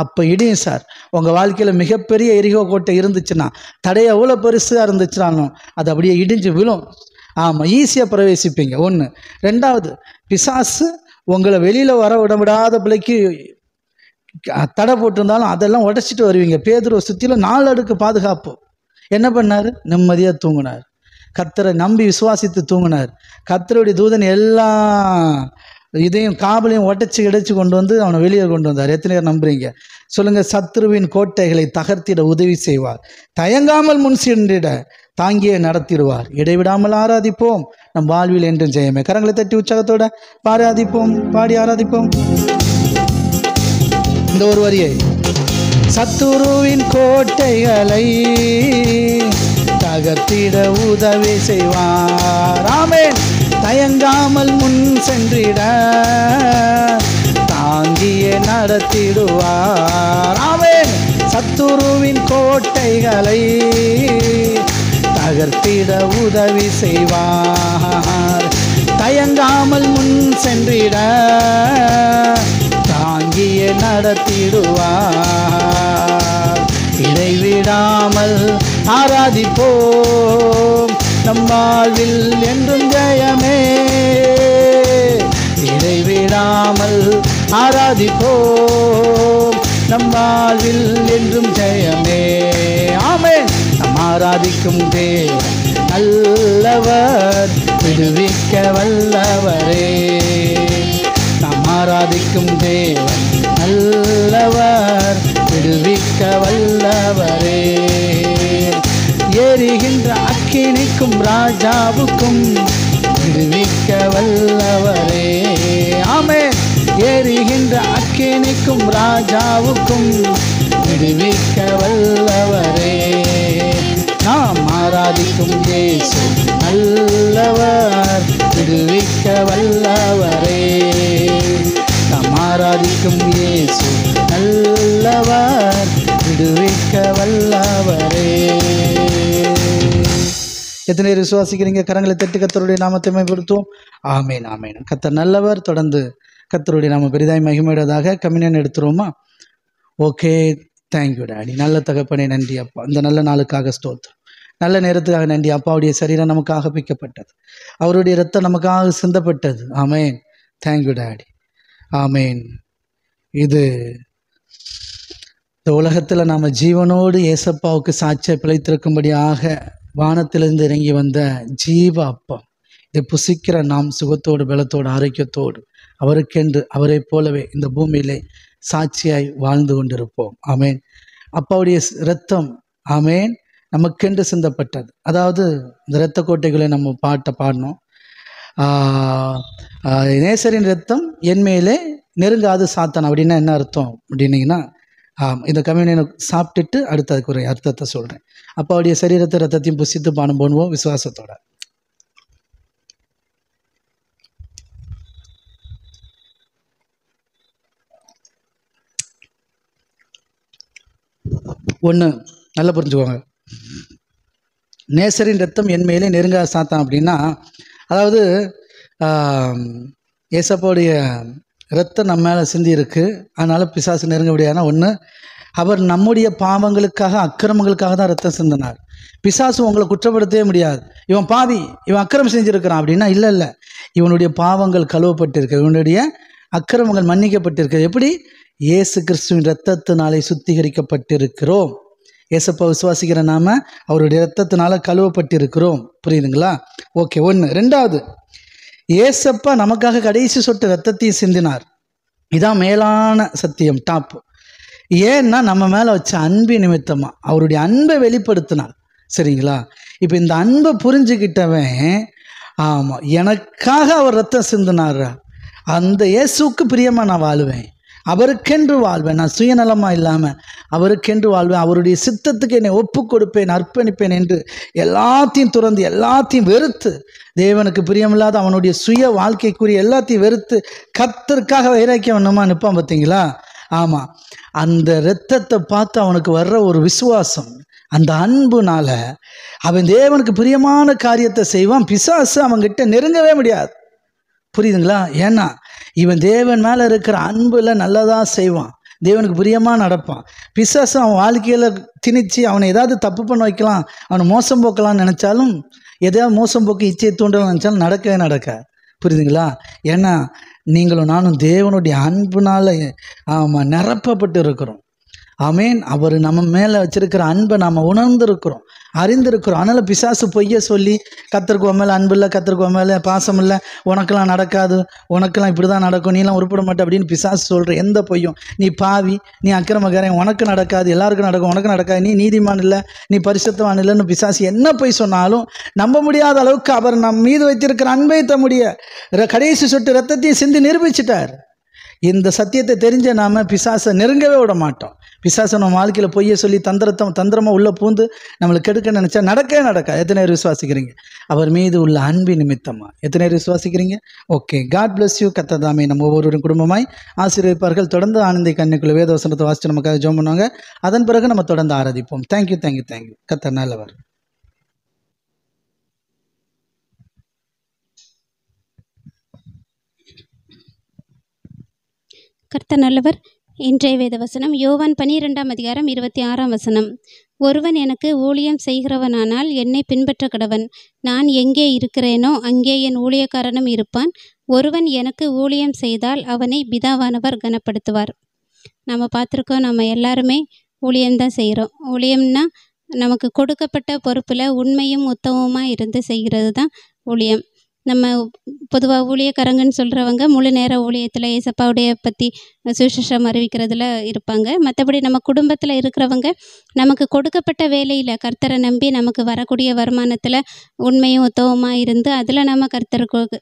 Speaker 1: அப்போ இடியும் சார். உங்கள் வாழ்க்கையில் மிகப்பெரிய எரிகோ கோட்டை இருந்துச்சுன்னா, தடை எவ்வளோ பெருசாக இருந்துச்சுனாலும் அது அப்படியே இடிஞ்சு விழும். ஆமாம், ஈஸியாக பிரவேசிப்பீங்க. 1. 2வது, பிசாசு உங்களை வெளியில் வர விடாத பிள்ளைக்கு தடை போட்டிருந்தாலும் அதெல்லாம் உடச்சிட்டு வருவீங்க. பேதுருவை சுற்றிலும் 4 அடுக்கு பாதுகாப்பு. என்ன பண்ணார்? நிம்மதியாக தூங்கினார். கர்த்தரை நம்பி விசுவாசித்து தூங்கினார். கர்த்தருடைய தூதன் எல்லா இதையும் காவலையும் உடச்சி கொண்டு வந்து அவனை வெளியே கொண்டு வந்தார். எத்தனை பேர் நம்புறீங்க? சொல்லுங்கள். சத்துருவின் கோட்டைகளை தகர்த்திட உதவி செய்வார். தயங்காமல் முன் சென்றிட தாங்கியே நடத்திடுவார். இடைவிடாமல் ஆராதிப்போம், நம் வாழ்வில் என்றும் ஜெயமே. கரங்களை தட்டி உற்சாகத்தோட ஆராதிப்போம், பாடி ஆராதிப்போம். இந்த ஒரு வரியை. சத்துருவின் கோட்டைகளை தகர்த்திட உதவி செய்வார். ஆமென். தயங்காமல் முன் சென்றிட தாங்கியே நடத்திடுவார். ஆமென். சத்துருவின் கோட்டைகளை தகர்த்திட உதவி செய்வார். தயங்காமல் முன் சென்றிட தாங்கியே நடத்திடுவார். இடைவிடாமல் ஆராதிப்போம், நம் வாழ்வில் என்றும் ஜெயமே. இடைவிடாமல் ஆராதிப்போம், நம் வாழ்வில் என்றும் ஜெயமே. ஆமென். நம் ஆராதிக்கும் தேவன் நல்லவர், விடுவிக்க வல்லவரே. நாம் ஆராதிக்கும் தேவன் நல்லவர், விடுவிக்க வல்லவரே. எரிகின்ற அக்கினிக்கும் ராஜாவுக்கும் விடுவிக்க வல்லவரே. ஆமென். எரிகின்ற அக்கினிக்கும் ராஜாவுக்கும் விடுவிக்க வல்லவரே. நாம் ஆராதிக்கும் இயேசு நல்லவர், விடுவிக்க வல்லவரே. நாம் ஆராதிக்கும் இயேசு நல்லவர், விடுவிக்க வல்லவரே. எத்தனை பேர் விசுவாசிக்கிறீங்க? கரங்களை தட்டி கர்த்தருடைய நாமத்தை மகிமைப்படுத்துவோம். ஆமேன், ஆமேன். கர்த்தர் நல்லவர். தொடர்ந்து கர்த்தருடைய நாம பெரிதாய் மகிமையுடையதாக. கம்யூனியன் எடுத்துருவோமா? Okay, thank you daddy. நல்ல தகப்பனே, நன்றி அப்பா. இந்த நல்ல நாளுக்காக ஸ்தோத்திரம், நல்ல நேரத்துக்காக நன்றி. அப்பாவுடைய சரீரம் நமக்காக பிக்கப்பட்டது, அவருடைய இரத்தம் நமக்காக சிந்தப்பட்டது. ஆமேன், தேங்க்யூ டாடி. ஆமேன். இது இந்த உலகத்தில் நாம் ஜீவனோடு ஏசப்பாவுக்கு சாட்சியை பிழைத்திருக்கும்படியாக வானத்திலிருந்து இறங்கி வந்த ஜீவ அப்பம். இதை புசிக்கிற நாம் சுகத்தோடு பலத்தோடு ஆரோக்கியத்தோடு அவருக்கென்று அவரை போலவே இந்த பூமியிலே சாட்சியாய் வாழ்ந்து கொண்டிருப்போம். ஆமேன். அப்பாவுடைய இரத்தம் ஆமேன் நமக்கென்று சிந்தப்பட்டது. அதாவது இந்த இரத்த கோட்டைகளை நம்ம பாட்டை பாடினோம். நேசரின் இரத்தம் என் மேலே நெருங்காது சாத்தான். அப்படின்னா என்ன அர்த்தம் அப்படின்னீங்கன்னா, இந்த கம்யூனியனை சாப்பிட்டுட்டு அடுத்து அதுக்கு ஒரு அர்த்தத்தை சொல்கிறேன். அப்பாவுடைய சரீரத்தை ரத்தத்தையும் புசித்து பானம் பண்ணுவோம் விசுவாசத்தோட. ஒன்று நல்லா புரிஞ்சுக்கோங்க. நேசரின் ரத்தம் என் மேலே நெருங்காத சாத்தான் அப்படின்னா, அதாவது ஏசப்பாவுடைய ரத்தம் நம்ம மேலே சிந்தி இருக்கு, அதனால பிசாசு நெருங்க முடியாதுன்னா, ஒன்று அவர் நம்முடைய பாவங்களுக்காக அக்கிரமங்களுக்காக தான் ரத்தம் சிந்தினார். பிசாசு உங்களை குற்றப்படுத்தவே முடியாது. இவன் பாவி, இவன் அக்கிரமம் செஞ்சுருக்கிறான் அப்படின்னா, இல்லை இல்லை, இவனுடைய பாவங்கள் கழுவப்பட்டிருக்கு, இவனுடைய அக்கிரமங்கள் மன்னிக்கப்பட்டிருக்கு. எப்படி? இயேசு கிறிஸ்துவின் இரத்தத்தினாலே சுத்திகரிக்கப்பட்டிருக்கிறோம். ஏசப்பா விசுவாசிக்கிற நாம அவருடைய இரத்தத்தினால கழுவப்பட்டிருக்கிறோம். புரியுதுங்களா? ஓகே. ஒன்று. ரெண்டாவது, ஏசப்பா நமக்காக கடைசி சொட்டு இரத்தத்தையும் சிந்தினார். இதான் மேலான சத்தியம், டாப். ஏன்னா நம்ம மேலே வச்ச அன்பு நிமித்தமாக அவருடைய அன்பை வெளிப்படுத்தினார். சரிங்களா? இப்போ இந்த அன்பை புரிஞ்சுக்கிட்டவன், ஆமாம், எனக்காக அவர் ரத்தம் சிந்தினார், அந்த இயேசுக்கு பிரியமாக நான் வாழுவேன், அவருக்கென்று வாழ்வேன், நான் சுயநலமாக இல்லாமல் அவருக்கென்று வாழ்வேன், அவருடைய சித்தத்துக்கு என்னை ஒப்பு கொடுப்பேன், அர்ப்பணிப்பேன் என்று எல்லாத்தையும் துறந்து எல்லாத்தையும் வெறுத்து, தேவனுக்கு பிரியமில்லாத அவனுடைய சுய வாழ்க்கைக்குரிய எல்லாத்தையும் வெறுத்து கர்த்தருக்காக வைராக்கியம் வேணுமா நிற்பான். பார்த்தீங்களா? ஆமாம். அந்த இரத்தத்தை பார்த்து அவனுக்கு வர்ற ஒரு விசுவாசம், அந்த அன்புனால அவன் தேவனுக்கு பிரியமான காரியத்தை செய்வான். பிசாசு அவன்கிட்ட நெருங்கவே முடியாது. புரியுதுங்களா? ஏன்னா இவன் தேவன் மேலே இருக்கிற அன்புல நல்லதாக செய்வான், தேவனுக்கு பிரியமாக நடப்பான். பிசாசு அவன் வாழ்க்கையில் திணிச்சு அவனை ஏதாவது தப்பு பண்ண வைக்கலாம், அவனை மோசம் போக்கலாம்னு நினச்சாலும், எதையாவது மோசம் போக்கு இச்சையை தூண்டலாம் நினச்சாலும் நடக்கவே நடக்காது. புரியுதுங்களா? ஏன்னா நீங்களும் நானும் தேவனுடைய அன்புனால நிரப்பப்பட்டு இருக்கிறோம். ஆமேன். அவர் நம்ம மேலே வச்சிருக்கிற அன்பை நாம் உணர்ந்திருக்கிறோம், அறிந்திருக்கிறோம். அதனால் பிசாசு பொய்ய சொல்லி கர்த்தருக்கு உன் மேலே அன்பு இல்லை, கர்த்தருக்கு உன் மேலே பாசம் இல்லை, உனக்கெல்லாம் நடக்காது, உனக்கெல்லாம் இப்படி தான் நடக்கும், நீலாம் உருப்பட மாட்டே அப்படின்னு பிசாசு சொல்கிற எந்த பொய்யும், நீ பாவி, நீ அக்கிரமக்காரன், உனக்கு நடக்காது, எல்லாருக்கும் நடக்கும், உனக்கு நடக்காது, நீ நீதிமான் இல்லை, நீ பரிசுத்தவான் இல்லைன்னு பிசாசு என்ன பொய் சொன்னாலும் நம்ப முடியாத அளவுக்கு அவர் நம் மீது வைத்திருக்கிற அன்பை தம்முடைய கடைசி சொட்டு ரத்தத்தையும் சிந்தி நிரூபிச்சிட்டார். இந்த சத்தியத்தை தெரிஞ்ச நாம் பிசாசை நெருங்கவே விட மாட்டோம். பிசாசை நம்ம வாழ்க்கையில் பொய்யை சொல்லி தந்திரமாக உள்ளே பூந்து நம்மளுக்கு கெடுக்க நினச்சா நடக்கவே நடக்காது. எத்தனை பேர் விசுவாசிக்கிறீங்க? அவர் மீது உள்ள அன்பு நிமித்தமாக எத்தனை பேர் விசுவாசிக்கிறீங்க? Okay, god bless you. கர்த்தர் தாமே நம்ம ஒவ்வொருவரும் குடும்பமாய் ஆசீர்வதிப்பார்கள். தொடர்ந்து ஆனந்தி கண்ணுக்குள்ள வேதவசனத்தை வாசித்து நமக்காக ஜெபம் பண்ணுவாங்க. அதன் பிறகு நம்ம தொடர்ந்து ஆராதிப்போம். Thank you thank you thank you. கர்த்தர் நல்லவர்.
Speaker 2: கர்த்தர் நல்லவர். இன்றைய வேத வசனம் யோவான் 12:26. ஒருவன் எனக்கு ஊழியம் செய்கிறவனானால் என்னை பின்பற்ற கடவன். நான் எங்கே இருக்கிறேனோ அங்கே என் ஊழியக்காரனும் இருப்பான். ஒருவன் எனக்கு ஊழியம் செய்தால் அவனை பிதாவானவர் கனப்படுத்துவார். நம்ம பார்த்துருக்கோம், நம்ம எல்லாருமே ஊழியம்தான் செய்கிறோம். ஊழியம்னா நமக்கு கொடுக்கப்பட்ட பொறுப்பில் உண்மையும் உத்தமமாக இருந்து செய்கிறது தான் ஊழியம். நம்ம பொதுவாக ஊழியக்காரங்கன்னு சொல்கிறவங்க முழு நேர ஊழியத்தில் ஏசப்பாவுடைய பற்றி சுவிசேஷம் அறிவிக்கிறதுல இருப்பாங்க. மற்றபடி நம்ம குடும்பத்தில் இருக்கிறவங்க நமக்கு கொடுக்கப்பட்ட வேலையில் கர்த்தரை நம்பி நமக்கு வரக்கூடிய வருமானத்தில் உண்மையும் உத்தமமாக இருந்து அதில் நம்ம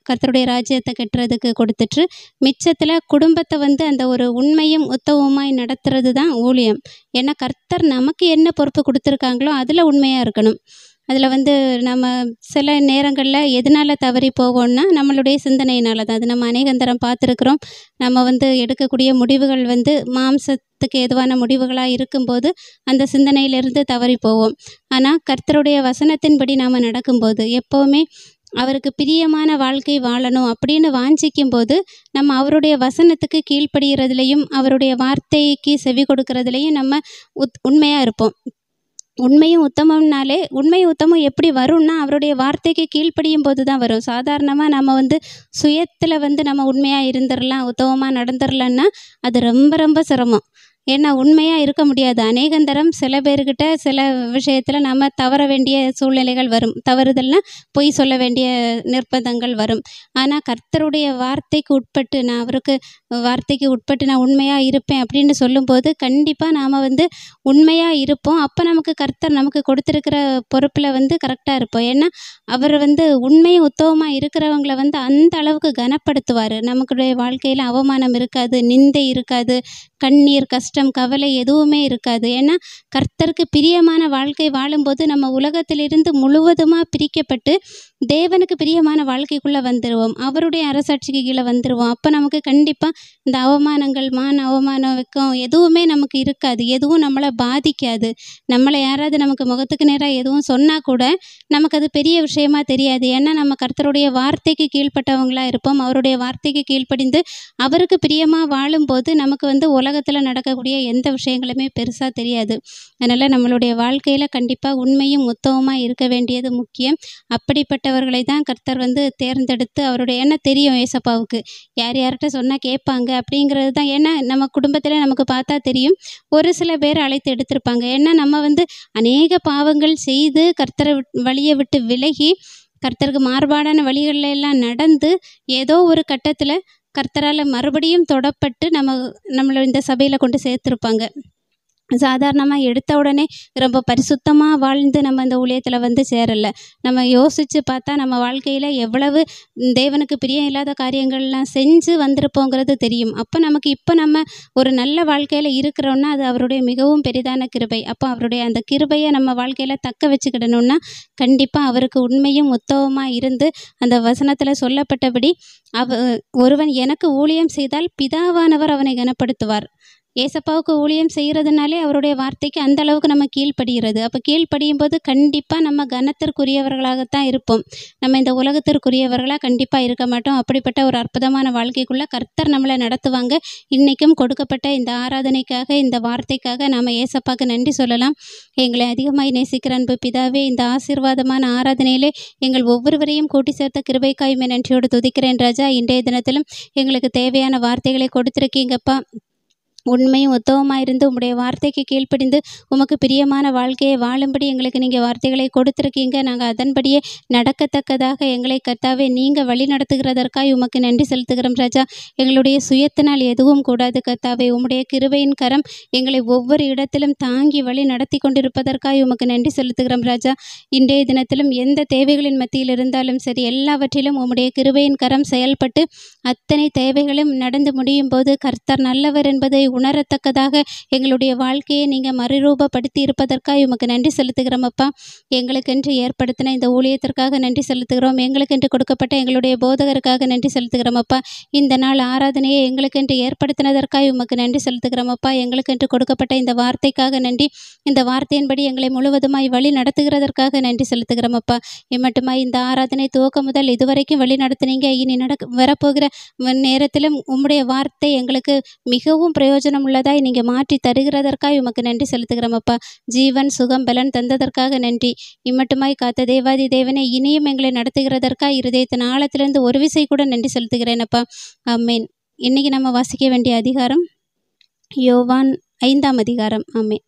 Speaker 2: கர்த்தருடைய ராஜ்யத்தை கட்டுறதுக்கு கொடுத்துட்டு மிச்சத்தில் குடும்பத்தை அந்த ஒரு உண்மையும் உத்தமமாய் நடத்துறது தான் ஊழியம். ஏன்னா கர்த்தர் நமக்கு என்ன பொறுப்பு கொடுத்துருக்காங்களோ அதில் உண்மையாக இருக்கணும். அதில் நம்ம சில நேரங்களில் எதனால் தவறி போவோம்னா நம்மளுடைய சிந்தனையினால தான். அது நம்ம அநேகந்தரம் பார்த்துருக்குறோம். நம்ம எடுக்கக்கூடிய முடிவுகள் மாம்சத்துக்கு ஏதுவான முடிவுகளாக இருக்கும்போது அந்த சிந்தனையிலிருந்து தவறி போவோம். ஆனால் கர்த்தருடைய வசனத்தின்படி நாம் நடக்கும்போது எப்போவுமே அவருக்கு பிரியமான வாழ்க்கை வாழணும் அப்படின்னு வாஞ்சிக்கும் போது நம்ம அவருடைய வசனத்துக்கு கீழ்ப்படுகிறதுலையும் அவருடைய வார்த்தைக்கு செவி கொடுக்கறதுலையும் நம்ம உண்மையாக இருப்போம். உண்மையும் உத்தமம்னாலே உண்மையும் உத்தமம் எப்படி வரும்னா அவருடைய வார்த்தைக்கு கீழ்ப்படியும் போது தான் வரும். சாதாரணமாக நம்ம சுயத்தில் நம்ம உண்மையாக இருந்துடலாம், உத்தமமாக நடந்துடலான்னா அது ரொம்ப ரொம்ப சிரமம். ஏன்னா உண்மையாக இருக்க முடியாது. அநேகந்தரம் சில பேர்கிட்ட சில விஷயத்தில் நம்ம தவற வேண்டிய சூழ்நிலைகள் வரும். தவறுதல்னால் பொய் சொல்ல வேண்டிய நிர்பந்தங்கள் வரும். ஆனால் கர்த்தருடைய வார்த்தைக்கு உட்பட்டு நான் அவருக்கு வார்த்தைக்கு உட்பட்டு நான் உண்மையாக இருப்பேன் அப்படின்னு சொல்லும்போது கண்டிப்பாக நாம் உண்மையாக இருப்போம். அப்போ நமக்கு கர்த்தர் நமக்கு கொடுத்துருக்கிற பொறுப்பில் கரெக்டாக இருப்போம். ஏன்னா அவர் உண்மையும் உத்தமமாக இருக்கிறவங்கள அந்த அளவுக்கு கனப்படுத்துவார். நமக்குடைய வாழ்க்கையில் அவமானம் இருக்காது, நிந்தை இருக்காது, கண்ணீர், கஷ்டம், கவலை எதுவுமே இருக்காது. ஏன்னா கர்த்தருக்கு பிரியமான வாழ்க்கை வாழும்போது நம்ம உலகத்திலிருந்து முழுவதுமாக பிரிக்கப்பட்டு தேவனுக்கு பிரியமான வாழ்க்கைக்குள்ளே வந்துடுவோம். அவருடைய அரசாட்சிக்கு கீழே வந்துடுவோம். அப்போ நமக்கு கண்டிப்பாக இந்த அவமானங்கள், அவமானம், வெக்கம் எதுவுமே நமக்கு இருக்காது. எதுவும் நம்மளை பாதிக்காது. நம்மளை யாராவது நமக்கு முகத்துக்கு நேராக எதுவும் சொன்னால் கூட நமக்கு அது பெரிய விஷயமா தெரியாது. ஏன்னா நம்ம கர்த்தருடைய வார்த்தைக்கு கீழ்ப்பட்டவங்களாக இருப்போம். அவருடைய வார்த்தைக்கு கீழ்ப்படிந்து அவருக்கு பிரியமாக வாழும்போது நமக்கு உலகத்தில் நடக்கக்கூடிய எந்த விஷயங்களுமே பெருசாக தெரியாது. அதனால் நம்மளுடைய வாழ்க்கையில் கண்டிப்பாக உண்மையும் உத்தமமாக இருக்க வேண்டியது முக்கியம். அப்படிப்பட்டவர்களை தான் கர்த்தர் தேர்ந்தெடுத்து அவருடைய என்ன தெரியும் ஏசப்பாவுக்கு யார் யார்கிட்ட சொன்னால் கேட்பாங்க அப்படிங்கிறது தான். ஏன்னா நம்ம குடும்பத்தில் நமக்கு பார்த்தா தெரியும், ஒரு சில பேர் அழைத்து எடுத்திருப்பாங்க. ஏன்னா நம்ம அநேக பாவங்கள் செய்து கர்த்தரை வழியை விட்டு விலகி கர்த்தருக்கு மாறுபாடான வழிகளில் எல்லாம் நடந்து ஏதோ ஒரு கட்டத்தில் கர்த்தரால் மறுபடியும் தொடப்பட்டு நம்மளை இந்த சபையில் கொண்டு சேர்த்துருப்பாங்க. சாதாரணமாக எடுத்த உடனே ரொம்ப பரிசுத்தமாக வாழ்ந்து நம்ம இந்த ஊழியத்தில் சேரலை. நம்ம யோசித்து பார்த்தா நம்ம வாழ்க்கையில் எவ்வளவு தேவனுக்கு பிரியம் இல்லாத காரியங்கள்லாம் செஞ்சு வந்திருப்போங்கிறது தெரியும். அப்போ நமக்கு இப்போ நம்ம ஒரு நல்ல வாழ்க்கையில் இருக்கிறோன்னா அது அவருடைய மிகவும் பெரிதான கிருபை. அப்போ அவருடைய அந்த கிருபையை நம்ம வாழ்க்கையில் தக்க வச்சுக்கிடணுன்னா கண்டிப்பாக அவருக்கு உண்மையும் உத்தமமாக இருந்து அந்த வசனத்தில் சொல்லப்பட்டபடி ஒருவன் எனக்கு ஊழியம் செய்தால் பிதாவானவர் அவனை கனப்படுத்துவார். ஏசப்பாவுக்கு ஊழியம் செய்கிறதுனாலே அவருடைய வார்த்தைக்கு அந்த அளவுக்கு நம்ம கீழ்ப்படுகிறது. அப்போ கீழ்ப்படியும் போது கண்டிப்பாக நம்ம கனத்திற்குரியவர்களாகத்தான் இருப்போம். நம்ம இந்த உலகத்திற்குரியவர்களாக கண்டிப்பாக இருக்க மாட்டோம். அப்படிப்பட்ட ஒரு அற்புதமான வாழ்க்கைக்குள்ளே கர்த்தர் நம்மளை நடத்துவாங்க. இன்றைக்கும் கொடுக்கப்பட்ட இந்த ஆராதனைக்காக, இந்த வார்த்தைக்காக நாம் ஏசப்பாவுக்கு நன்றி சொல்லலாம். எங்களை அதிகமாக நேசிக்கிற அன்பு பிதாவே, இந்த ஆசீர்வாதமான ஆராதனையிலே எங்கள் ஒவ்வொருவரையும் கூட்டி சேர்த்த கிருபைக்காய்மை நன்றியோடு துதிக்கிறேன் ராஜா. இன்றைய தினத்திலும் எங்களுக்கு தேவையான வார்த்தைகளை கொடுத்துருக்கீங்கப்பா. உண்மையும் உத்தவமாயிருந்து உம்முடைய வார்த்தைக்கு கீழ்ப்படிந்து உமக்கு பிரியமான வாழ்க்கையை வாழும்படி எங்களுக்கு நீங்கள் வார்த்தைகளை கொடுத்துருக்கீங்க. நாங்கள் அதன்படியே நடக்கத்தக்கதாக எங்களை கர்த்தாவே நீங்கள் வழி நடத்துகிறதற்காக உமக்கு நன்றி செலுத்துகிறோம் ராஜா. எங்களுடைய சுயத்தினால் எதுவும் கூடாது கர்த்தாவே. உம்முடைய கிருபையின் கரம் எங்களை ஒவ்வொரு இடத்திலும் தாங்கி வழி நடத்தி கொண்டிருப்பதற்காக உமக்கு நன்றி செலுத்துகிறோம் ராஜா. இன்றைய தினத்திலும் எந்த தேவைகளின் மத்தியில் இருந்தாலும் சரி, எல்லாவற்றிலும் உம்முடைய கிருபையின் கரம் செயல்பட்டு அத்தனை தேவைகளும் நடந்து முடியும் போது கர்த்தர் நல்லவர் என்பதை உணரத்தக்கதாக எங்களுடைய வாழ்க்கையை நீங்கள் மறுரூபப்படுத்தி இருப்பதற்காக உமக்கு நன்றி செலுத்துகிறோம் அப்பா. எங்களுக்கென்று ஏற்படுத்தின இந்த ஊழியத்திற்காக நன்றி செலுத்துகிறோம். எங்களுக்கென்று கொடுக்கப்பட்ட எங்களுடைய போதகருக்காக நன்றி செலுத்துகிறோம் அப்பா. இந்த நாள் ஆராதனையை எங்களுக்கென்று ஏற்படுத்தினதற்காக உமக்கு நன்றி செலுத்துகிறோம் அப்பா. எங்களுக்கென்று கொடுக்கப்பட்ட இந்த வார்த்தைக்காக நன்றி. இந்த வார்த்தையின்படி எங்களை முழுவதுமாய் வழி நடத்துகிறதற்காக நன்றி செலுத்துகிறோம் அப்பா. இம்மட்டுமாய் இந்த ஆராதனை துவக்கம் முதல் இதுவரைக்கும் வழி நடத்துனீங்க. இனி வரப்போகிற நேரத்திலும் உம்முடைய வார்த்தை எங்களுக்கு மிகவும் பிரயோஜனம் உள்ளதாய் நீங்கள் மாற்றி தருகிறதற்காக உமக்கு நன்றி செலுத்துகிறோம் அப்பா. ஜீவன் சுகம் பலன் தந்ததற்காக நன்றி. இம்மட்டுமாய் காத்த தேவாதி தேவனை இனியும் எங்களை நடத்துகிறதற்காக இருதயத்தின் ஆழத்திலிருந்து ஒரு விசை கூட நன்றி செலுத்துகிறேன் அப்பா. ஆமேன். இன்னைக்கு நம்ம வாசிக்க வேண்டிய அதிகாரம் யோவான் 5ஆம் அதிகாரம். ஆமேன்.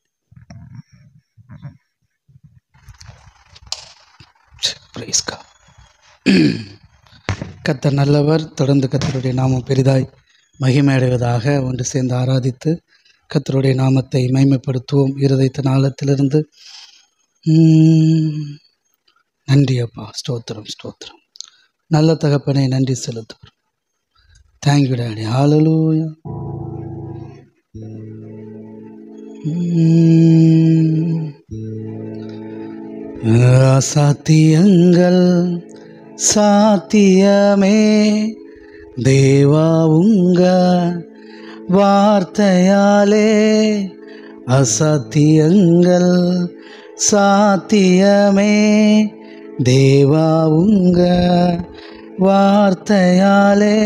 Speaker 1: கர்த்தர் நல்லவர். தொடர்ந்து கர்த்தருடைய நாமம் பெரிதாய் மகிமையடைவதாக ஒன்று சேர்ந்து ஆராதித்து கர்த்தருடைய நாமத்தை மகிமைப்படுத்துவோம். இருதயத்தின் ஆழத்திலிருந்து நன்றி அப்பா. ஸ்தோத்திரம் ஸ்தோத்திரம். நல்ல தகப்பனை நன்றி செலுத்துகிறோம். Thank you daddy. ஹல்லேலூயா. அசாத்தியங்கள் சாத்தியமே தேவா உங்க வார்த்தையாலே. அசாத்தியங்கள் சாத்தியமே தேவா உங்க வார்த்தையாலே.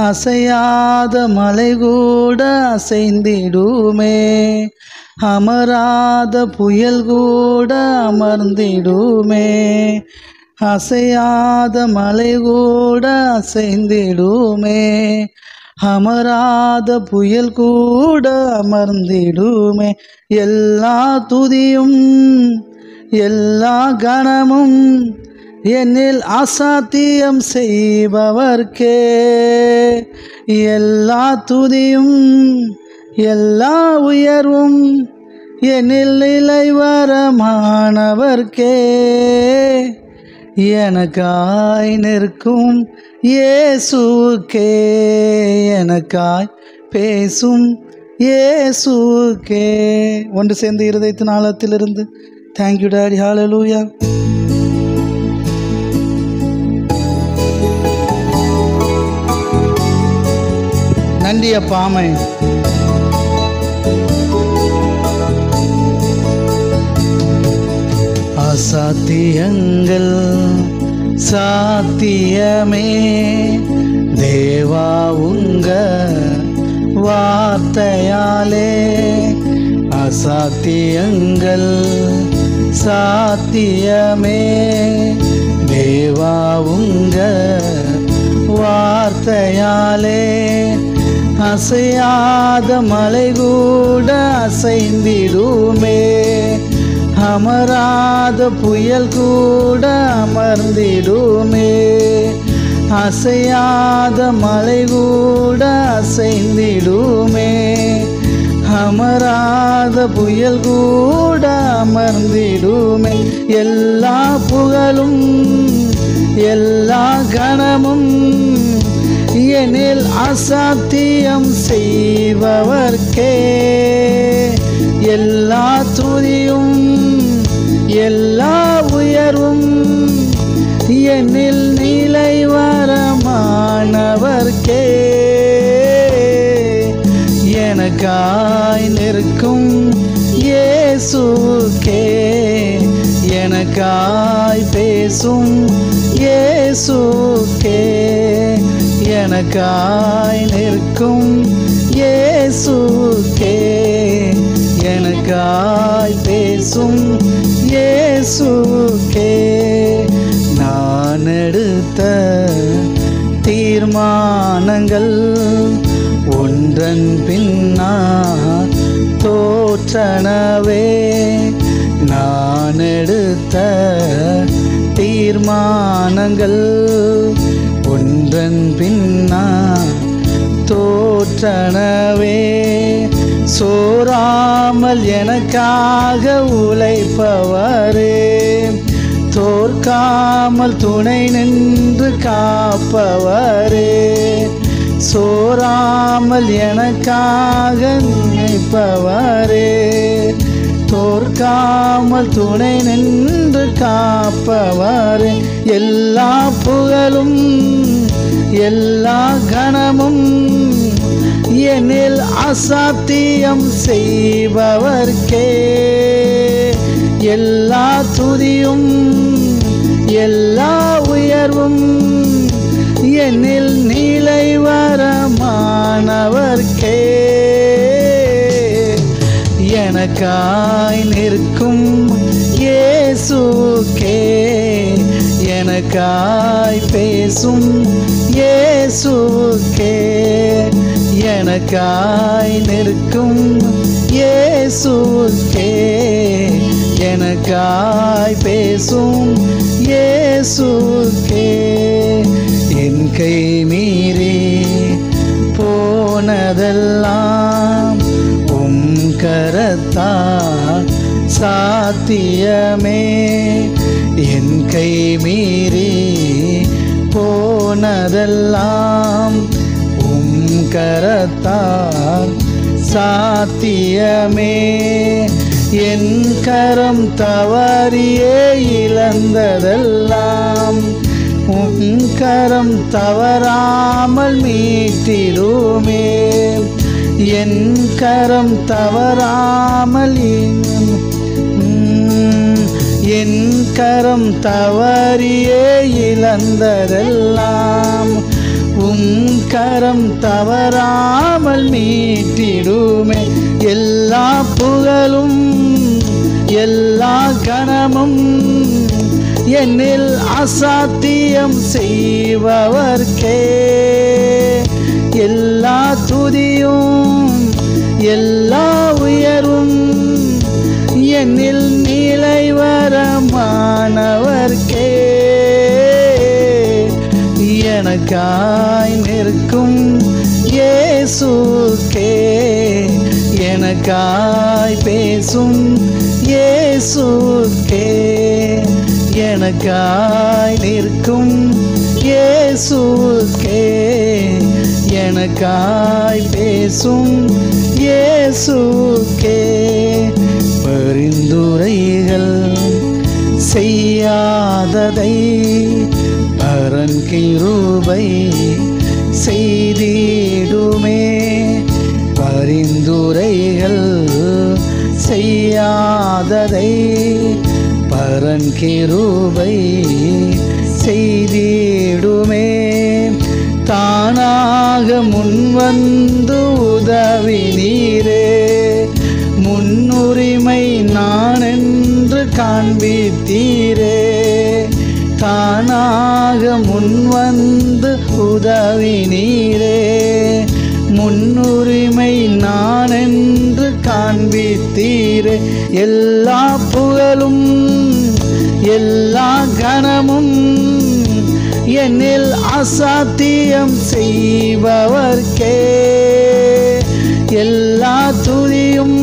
Speaker 1: அசையாத மலை கூட அசைந்திடுமே, அமராத புயல் கூட அமர்ந்திடுமே. அசையாத மலை கூட அசைந்திடுமே, அமராத புயல் கூட அமர்ந்திடுமே. எல்லா துதியும் எல்லா கணமும் என்னில் அசாத்தியம் செய்பவர்க்கே. எல்லா துதியும் எல்லா உயர்வும் என்னில் நிலைவரமானவர்க்கே. எனக்காய் நிற்கும் இயேசுக்கே, எனக்காய் பேசும் இயேசுக்கே. ஒன்று சேர்ந்து இருதயத்தின் ஆழத்திலிருந்து தேங்க்யூ டாடி. ஹல்லேலூயா. நன்றி அப்பா. ஆமென். அசாத்தியங்கள் சாத்தியமே தேவா உங்க வார்த்தையாலே. அசாத்தியங்கள் சாத்தியமே தேவா உங்க வார்த்தையாலே. அசையாத மலை கூட அசைந்திடுமே, அமராத புயல் கூட அமர்ந்திடுமே. அசையாத மலை கூட அசைந்திடுமே, அமராத புயல் கூட அமர்ந்திடுமே. எல்லா புகழும் எல்லா கணமும் எனில் அசாத்தியம் செய்பவர்க்கே. எல்லா துதியும் எல்லா உயர்வும் என்னில் நிலைவரமானவர்க்கே. எனக்காய் நிற்கும் இயேசுக்கே, எனக்காய் பேசும் இயேசுக்கே. எனக்காய் நிற்கும் இயேசுக்கே, எனக்காய் பேசும் இயேசுக்கே. நான் எடுத்த தீர்மானங்கள் ஒன்றன் பின்னா தோற்றனவே நான் எடுத்த தீர்மானங்கள் ஒன்றன் பின்னா தோற்றனவே சோராமல் எனக்காக உழைப்பவரே தோற்காமல் துணை நின்று காப்பவரே சோராமல் எனக்காக நினைப்பவரே தோற்காமல் துணை நின்று காப்பவரே எல்லா புகழும் எல்லா கணமும் என்னில் அசாத்தியம் செய்பவர்க்கே எல்லா துதியும் எல்லா உயர்வும் என்னில் நிலைவரமானவர்க்கே எனக்காய் நிற்கும் இயேசுக்கே எனக்காய் பேசும் இயேசுக்கே எனக்காய் நிற்கும் இயேசுக்கே எனக்காய் பேசும் இயேசுக்கே என் கை மீறி போனதெல்லாம் உம் கரத்தால் சாத்தியமே என் கை மீறி போனதெல்லாம் உம் கரத்தால் சாத்தியமே என் கரம் தவறியே இழந்ததெல்லாம் உம் கரம் தவறாமல் மீட்டிடுமே என் கரம் தவறாமல் என் கரம் தவறியே இழந்ததெல்லாம் உம் கரம் தவறாமல் மீட்டிடுமே எல்லா புகழும் எல்லா கணமும் என்னில் அசாத்தியம் செய்பவர்க்கே எல்லா துதியும் எல்லா உயர்வும் என்னில் நிலைவரமானவர்க்கே எனக்காய் நிற்கும் இயேசுக்கே எனக்காய் பேசும் இயேசுக்கே எனக்காய் நிற்கும் இயேசுக்கே எனக்காய் பேசும் இயேசுக்கே பரிந்துரைகள் செய்யாததை பரன் கிருபை செய்திடுமே பரிந்துரைகள் செய்யாததை பரன் கிருபை செய்திடுமே தானாக முன்வந்து உதவி நீரே முன்னுரிமை நான் என்று காண்பித்தீரே தானாக முன்வந்து உதவி நீரே முன்னுரிமை நான் என்று காண்பித்தீரே எல்லா புகழும் எல்லா கணமும் என்னில் அசாத்தியம் செய்பவர்க்கே எல்லா துதியும்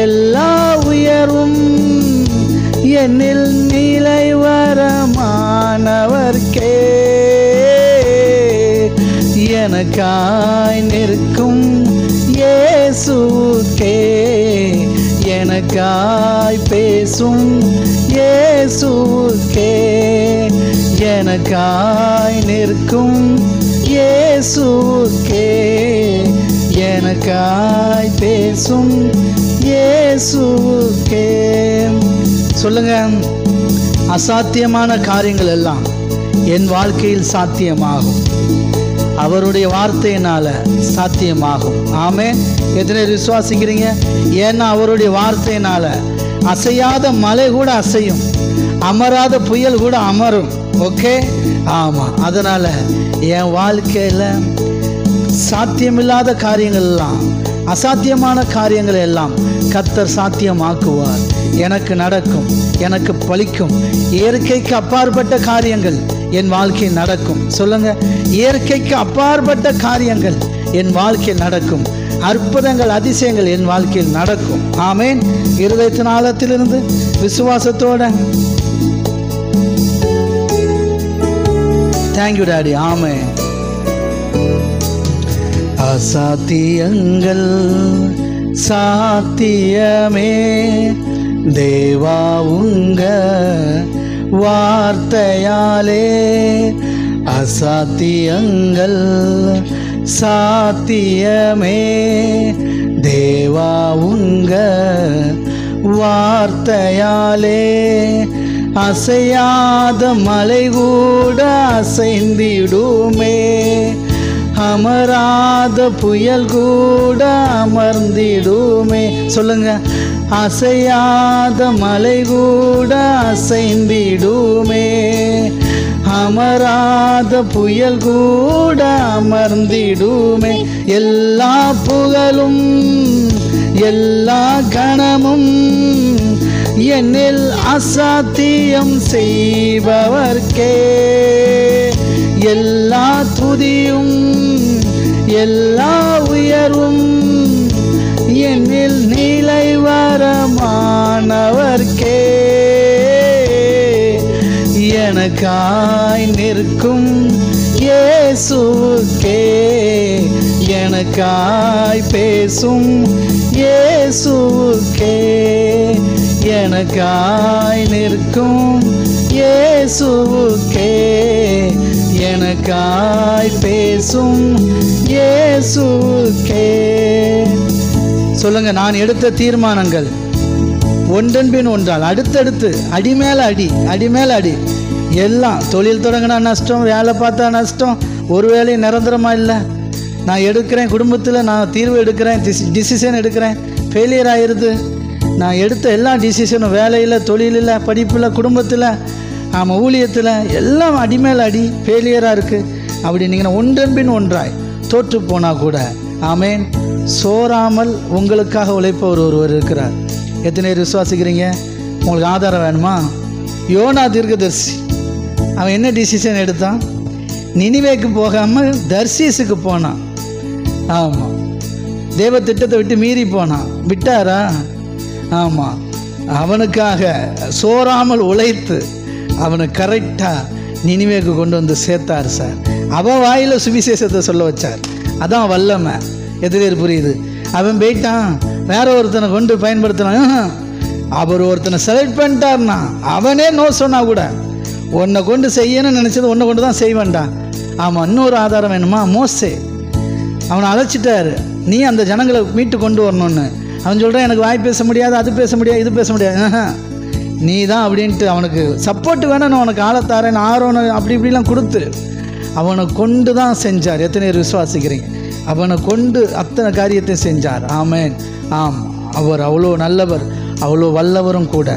Speaker 1: எல்லா உயர்வும் என்னில் நிலைவரமானவர்க்கே எனக்காய் நிற்கும் இயேசுக்கே எனக்காய் பேசும் இயேசுக்கே எனக்காய் நிற்கும் இயேசுக்கே எனக்காய் பேசும் இயேசுக்கே சொல்லுங்க அசாத்தியமான காரியங்கள் எல்லாம் என் வாழ்க்கையில் சாத்தியமாகும் அவருடைய வார்த்தையினால சாத்தியமாகும் ஆமென் எத்தனை விசுவாசிக்கிறீங்க ஏன்னா அவருடைய வார்த்தையினால அசையாத மலை கூட அசையும் அமராத புயல் கூட அமரும் ஓகே ஆமாம் அதனால் என் வாழ்க்கையில் சாத்தியமில்லாத காரியங்கள் எல்லாம், அசாத்தியமான காரியங்களை எல்லாம் கர்த்தர் சாத்தியமாக்குவார். எனக்கு நடக்கும், எனக்கு பலிக்கும். இயற்கைக்கு அப்பாற்பட்ட காரியங்கள் என் வாழ்க்கையில் நடக்கும். சொல்லுங்க, இயற்கைக்கு அப்பாற்பட்ட காரியங்கள் என் வாழ்க்கையில் நடக்கும். அற்புதங்கள், அதிசயங்கள் என் வாழ்க்கையில் நடக்கும். ஆமேன். இருதயத்தின் ஆழத்திலிருந்து விசுவாசத்தோட தேங்க்யூ டாடி. ஆமேன். அசாத்தியங்கள் சாத்தியமே தேவா உங்க வார்த்தையாலே. அசாத்தியங்கள் சாத்தியமே தேவா உங்க வார்த்தையாலே. அசையாத மலை கூட அசைந்திடுமே, அமராத புயல் கூட அமர்ந்திடுமே. சொல்லுங்க, அசையாத மலை கூட அசைந்திடுமே, அமராத புயல் கூட அமர்ந்திடுமே. எல்லா புகழும் எல்லா கணமும் என்னில் அசாத்தியம் செய்பவர்க்கே. எல்லா துதியும் எல்லா உயர்வும் என்னில் நிலைவரமானவர்க்கே. எனக்காய் நிற்கும் இயேசுவுக்கே, எனக்காய் பேசும் இயேசுவுக்கே, எனக்காய் நிற்கும் இயேசுவுக்கே, எனக்காய் பேசும் இயேசுவுக்கே. சொல்லுங்க, நான் எடுத்த தீர்மானங்கள் ஒன்றன் பின் ஒன்றால் அடுத்தடுத்து அடி மேல அடி, அடி மேல அடி. எல்லாம் தொழில் தொடங்கினா நஷ்டம், வேலை பார்த்தா நஷ்டம், ஒரு வேலையும் நிரந்தரமா இல்லை. நான் எடுக்கிறேன், குடும்பத்தில் நான் தீர்வு எடுக்கிறேன், டிசிஷன் எடுக்கிறேன், ஃபெயிலியர் ஆயிடுது. நான் எடுத்த எல்லா டிசிஷனும் வேலையில், தொழிலில், படிப்பில், குடும்பத்தில், ஆமாம் ஊழியத்தில் எல்லாம் அடிமேல் அடி, ஃபெயிலியராக இருக்குது. அப்படி நீங்கள் ஒன்றன் பின் ஒன்றாய் தோற்று போனால் கூட ஆமேன், சோறாமல் உங்களுக்காக உழைப்பவர் ஒருவர் இருக்கிறார். எத்தனை பேர் விசுவாசிக்கிறீங்க? உங்களுக்கு ஆதாரம் வேணுமா? யோனா தீர்க்கதரிசி அவன் என்ன டிசிஷன் எடுத்தான்? நினிவேக்கு போகாமல் தர்சீஸுக்கு போனான். ஆமாம், தேவ திட்டத்தை விட்டு மீறி போனான். விட்டாரா? ஆமாம், அவனுக்காக சோறாமல் உழைத்து அவனை கரெக்டாக நினிவேக்கு கொண்டு வந்து சேர்த்தார் சார். அவன் வாயில் சுவிசேஷத்தை சொல்ல வச்சார். அதான் வல்லமை. எதிரே புரியுது? அவன் போயிட்டான், வேற ஒருத்தனை கொண்டு பயன்படுத்தினான். அவர் ஒருத்தனை செலக்ட் பண்ணிட்டார்னா அவனே நோ சொன்னா கூட உன்னை கொண்டு செய்யணும்னு நினச்சது உன்னை கொண்டு தான் செய்வேன்டான். ஆமாம், இன்னொரு ஆதாரம் வேணுமா? மோசே அவனை அழைச்சிட்டாரு, நீ அந்த ஜனங்களை மீட்டு கொண்டு வரணும்னு. அவன் சொல்கிறான், எனக்கு வாய் பேச முடியாது, அது பேச முடியாது, இது பேச முடியாது, நீ தான் அப்படின்ட்டு அவனுக்கு சப்போர்ட் வேணும், நான் உனக்கு ஆளத்தாரேன், ஆரோனை அப்படி இப்படிலாம் கொடுத்து அவனை கொண்டு தான் செஞ்சார். எத்தனை பேர் விசுவாசிக்கிறீங்க? அவனை கொண்டு அத்தனை காரியத்தை செஞ்சார். ஆமேன். ஆம், அவர் அவ்வளோ நல்லவர், அவ்வளோ வல்லவரும் கூட.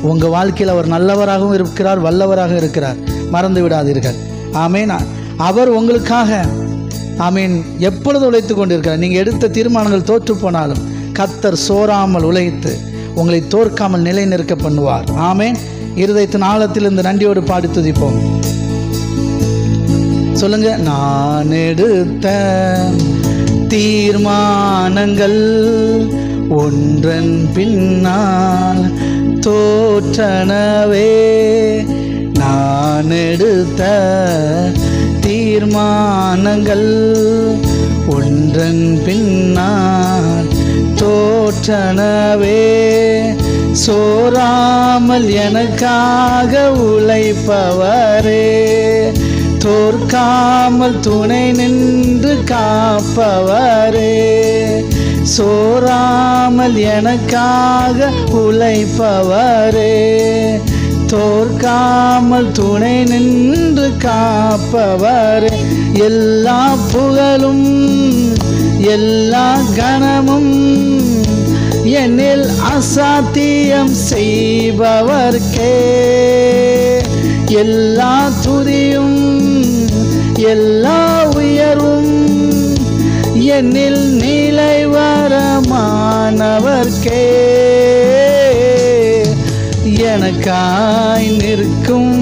Speaker 1: உங்கள் வாழ்க்கையில் அவர் நல்லவராகவும் இருக்கிறார், வல்லவராக இருக்கிறார். மறந்து விடாதீர்கள். ஆமேன். அவர் உங்களுக்காக ஆமீன் எப்பொழுது உழைத்து கொண்டிருக்கிறார். நீங்கள் எடுத்த தீர்மானங்கள் தோற்று போனாலும் கர்த்தர் சோறாமல் உழைத்து உங்களை தோற்காமல் நிலை நிற்க பண்ணுவார். ஆமேன். இருதயத்தின் ஆழத்தில் இந்த நன்றியோடு பாடி துதிப்போம். சொல்லுங்க, நான் எடுத்த தீர்மானங்கள் ஒன்றன் பின்னால் தோற்றனவே. நான் எடுத்த தீர்மானங்கள் ஒன்றன் பின்னால் தோற்றனவே. சோறாமல் எனக்காக உழைப்பவரே, தோற்காமல் துணை நின்று காப்பவரே. சோறாமல் எனக்காக உழைப்பவரே, தோற்காமல் துணை நின்று காப்பவரே. எல்லா புகழும் எல்லா கணமும் என்னில் அசாத்தியம் செய்பவர்க்கே. எல்லா துதியும் எல்லா உயர்வும் என்னில் நிலைவரமானவர்க்கே எனக்காய் நிற்கும்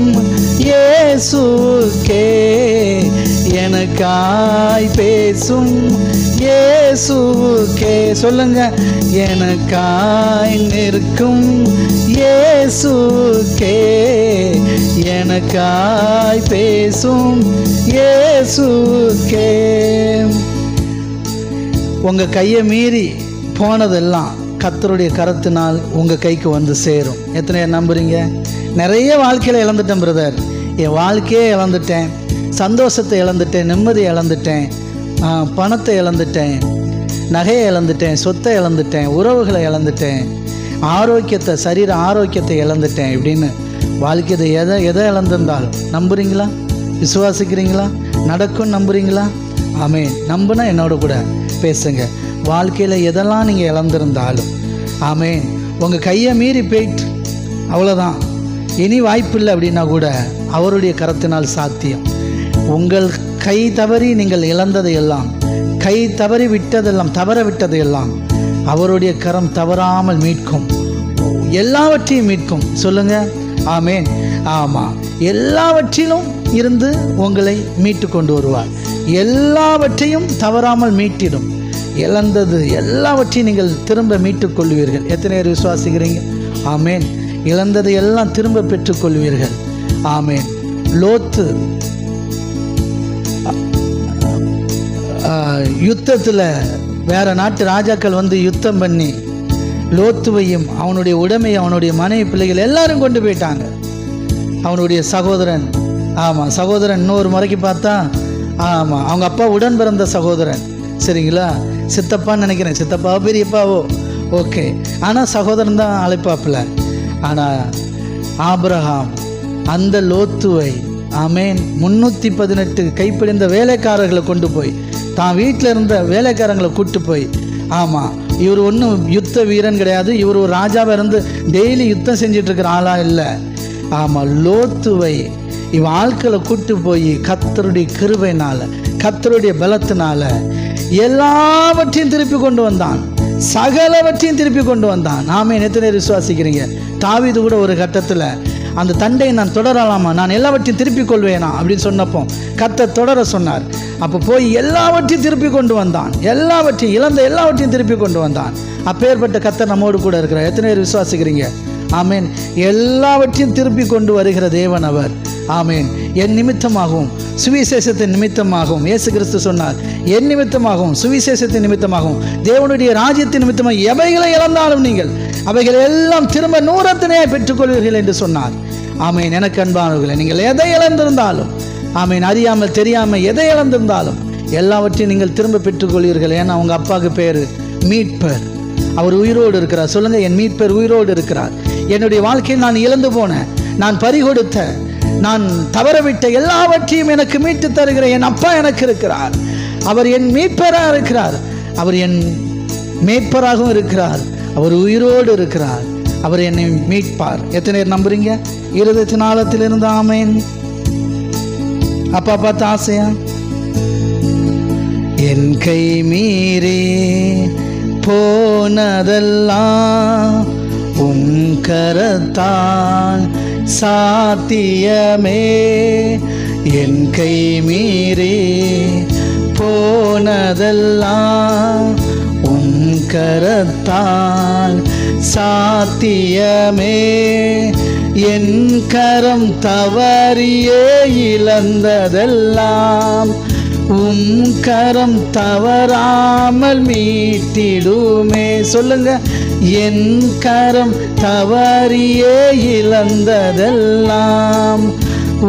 Speaker 1: இயேசுக்கே எனக்காய் பேசும் இயேசுக்கே சொல்லுங்க எனக்காய் நிற்கும் இயேசுக்கே எனக்காய் பேசும் இயேசுக்கே. உங்க கையை மீறி போனதெல்லாம் கர்த்தருடைய கரத்தினால் உங்க கைக்கு வந்து சேரும். எத்தனை நம்புறீங்க? நிறைய வாழ்க்கையில இழந்துட்டேன் பிரதர், என் வாழ்க்கையே இழந்துட்டேன், சந்தோஷத்தை இழந்துட்டேன், நிம்மதியை இழந்துட்டேன், பணத்தை இழந்துட்டேன், நகையை இழந்துட்டேன், சொத்தை இழந்துட்டேன், உறவுகளை இழந்துட்டேன், ஆரோக்கியத்தை சரீர ஆரோக்கியத்தை இழந்துட்டேன் இப்படின்னு வாழ்க்கையை எதை இழந்திருந்தாலும் நம்புறீங்களா? விசுவாசிக்கிறீங்களா? நடக்கும் நம்புறீங்களா? ஆமென். நம்புனா என்னோட கூட பேசுங்க. வாழ்க்கையில் எதெல்லாம் நீங்கள் இழந்திருந்தாலும் ஆமென், உங்கள் கையை மீறி போயிட்டு அவ்வளோதான், இனி வாய்ப்பில்லை அப்படின்னா கூட அவருடைய கரத்தினால் சாத்தியம். உங்கள் கை தவறி நீங்கள் இழந்ததையெல்லாம், கை தவறி விட்டதெல்லாம், தவற விட்டதையெல்லாம் அவருடைய கரம் தவறாமல் மீட்கும், எல்லாவற்றையும் மீட்கும். சொல்லுங்க ஆமென். ஆமாம், எல்லாவற்றிலும் இருந்து உங்களை மீட்டு கொண்டு வருவார். எல்லாவற்றையும் தவறாமல் மீட்டிடும். இழந்தது எல்லாவற்றையும் நீங்கள் திரும்ப மீட்டுக் கொள்வீர்கள். எத்தனை பேர் விசுவாசிக்கிறீங்க? ஆமென். இழந்ததை எல்லாம் திரும்ப பெற்றுக்கொள்வீர்கள். ஆமென். லோத்து யுத்தத்தில் வேற நாட்டு ராஜாக்கள் வந்து யுத்தம் பண்ணி லோத்துவையும் அவனுடைய உடைமையை அவனுடைய மனைவி பிள்ளைகள் எல்லாரும் கொண்டு போயிட்டாங்க. அவனுடைய சகோதரன், ஆமாம் சகோதரன், இன்னொரு முறைக்கு பார்த்தா ஆமாம் அவங்க அப்பா உடன் பிறந்த சகோதரன், சரிங்களா, சித்தப்பான்னு நினைக்கிறேன், சித்தப்பாவோ பெரியப்பாவோ ஓகே, ஆனால் சகோதரன் தான் அழைப்பாப்பில். ஆனால் ஆபிரகாம் அந்த லோத்துவை ஆமேன் 318 கைப்பிடிந்த வேலைக்காரர்களை கொண்டு போய் தான் வீட்டில் இருந்த வேலைக்காரங்களை கூப்பிட்டு போய், ஆமாம் இவர் ஒன்றும் யுத்த வீரன் கிடையாது, இவர் ஒரு ராஜாவாக இருந்து டெய்லி யுத்தம் செஞ்சிட்ருக்கிற ஆளாக இல்லை. ஆமாம், லோத்துவை இவன் ஆட்களை கூட்டு போய் கர்த்தருடைய கிருபையினால கர்த்தருடைய பலத்தினால எல்லாவற்றையும் திருப்பி கொண்டு வந்தான், சகலவற்றையும் திருப்பி கொண்டு வந்தான். நாமே எத்தனை விசுவாசிக்கிறீங்க? தாவீது கூட ஒரு கட்டத்தில் அந்த தண்டையை நான் தொடரலாமா, நான் எல்லாவற்றையும் திருப்பி கொள்வேனா அப்படின்னு சொன்னப்போ கர்த்தர் தொடர சொன்னார். அப்போ போய் எல்லாவற்றையும் திருப்பி கொண்டு வந்தான், எல்லாவற்றையும் இழந்த எல்லாவற்றையும் திருப்பி கொண்டு வந்தான். அப்பேற்பட்ட கர்த்தர் நம்மோடு கூட இருக்கிறார். எத்தனை பேர் விசுவாசிக்கிறீங்க? ஆமேன். எல்லாவற்றையும் திருப்பி கொண்டு வருகிற தேவன் அவர். ஆமேன். என் நிமித்தமாகவும் சுவிசேஷத்தின் நிமித்தமாகவும் இயேசு கிறிஸ்து சொன்னார், என் நிமித்தமாகவும் சுவிசேஷத்தின் நிமித்தமாகவும் தேவனுடைய ராஜ்யத்தின் நிமித்தமாக எவைகளை இழந்தாலும் நீங்கள் அவைகளை எல்லாம் திரும்ப 100 பெற்றுக்கொள்வீர்கள் என்று சொன்னார். ஆமேன். எனக்கு அன்பானவர்களே, நீங்கள் எதை இழந்திருந்தாலும் ஆமேன், அறியாமல் தெரியாமல் எதை இழந்திருந்தாலும் எல்லாவற்றையும் நீங்கள் திரும்ப பெற்றுக்கொள்வீர்கள். ஏன்னா அவங்க அப்பாவுக்கு பேர் மீட்பர், அவர் உயிரோடு இருக்கிறார். சொல்லுங்க, என் மீட்பர் உயிரோடு இருக்கிறார். என்னுடைய வாழ்க்கையில் நான் இழந்து போன, நான் பறிகொடுத்த, நான் தவறவிட்ட எல்லாவற்றையும் எனக்கு மீட்டு தருகிற என் அப்பா எனக்கு இருக்கிறார். அவர் என் மீட்பராக இருக்கிறார், அவர் என் மேய்ப்பராகவும் இருக்கிறார், அவர் உயிரோடு இருக்கிறார், அவர் என்னை மீட்பார். எத்தனை பேர் நம்புறீங்க? இருதயத்தின் ஆழத்திலிருந்து ஆமேன். அப்பா பார்த்து ஆசையா? என் கை மீறி போனதெல்லாம் உம் கரத்தால் சாத்தியமே. என் கை மீறி போனதெல்லாம் உம் கரத்தால் சாத்தியமே. என் கரம் தவறியே இழந்ததெல்லாம் உம் கரம் தவறாமல் மீட்டிடுமே. சொல்லுங்க, என் கரம் தவறியே இழந்ததெல்லாம்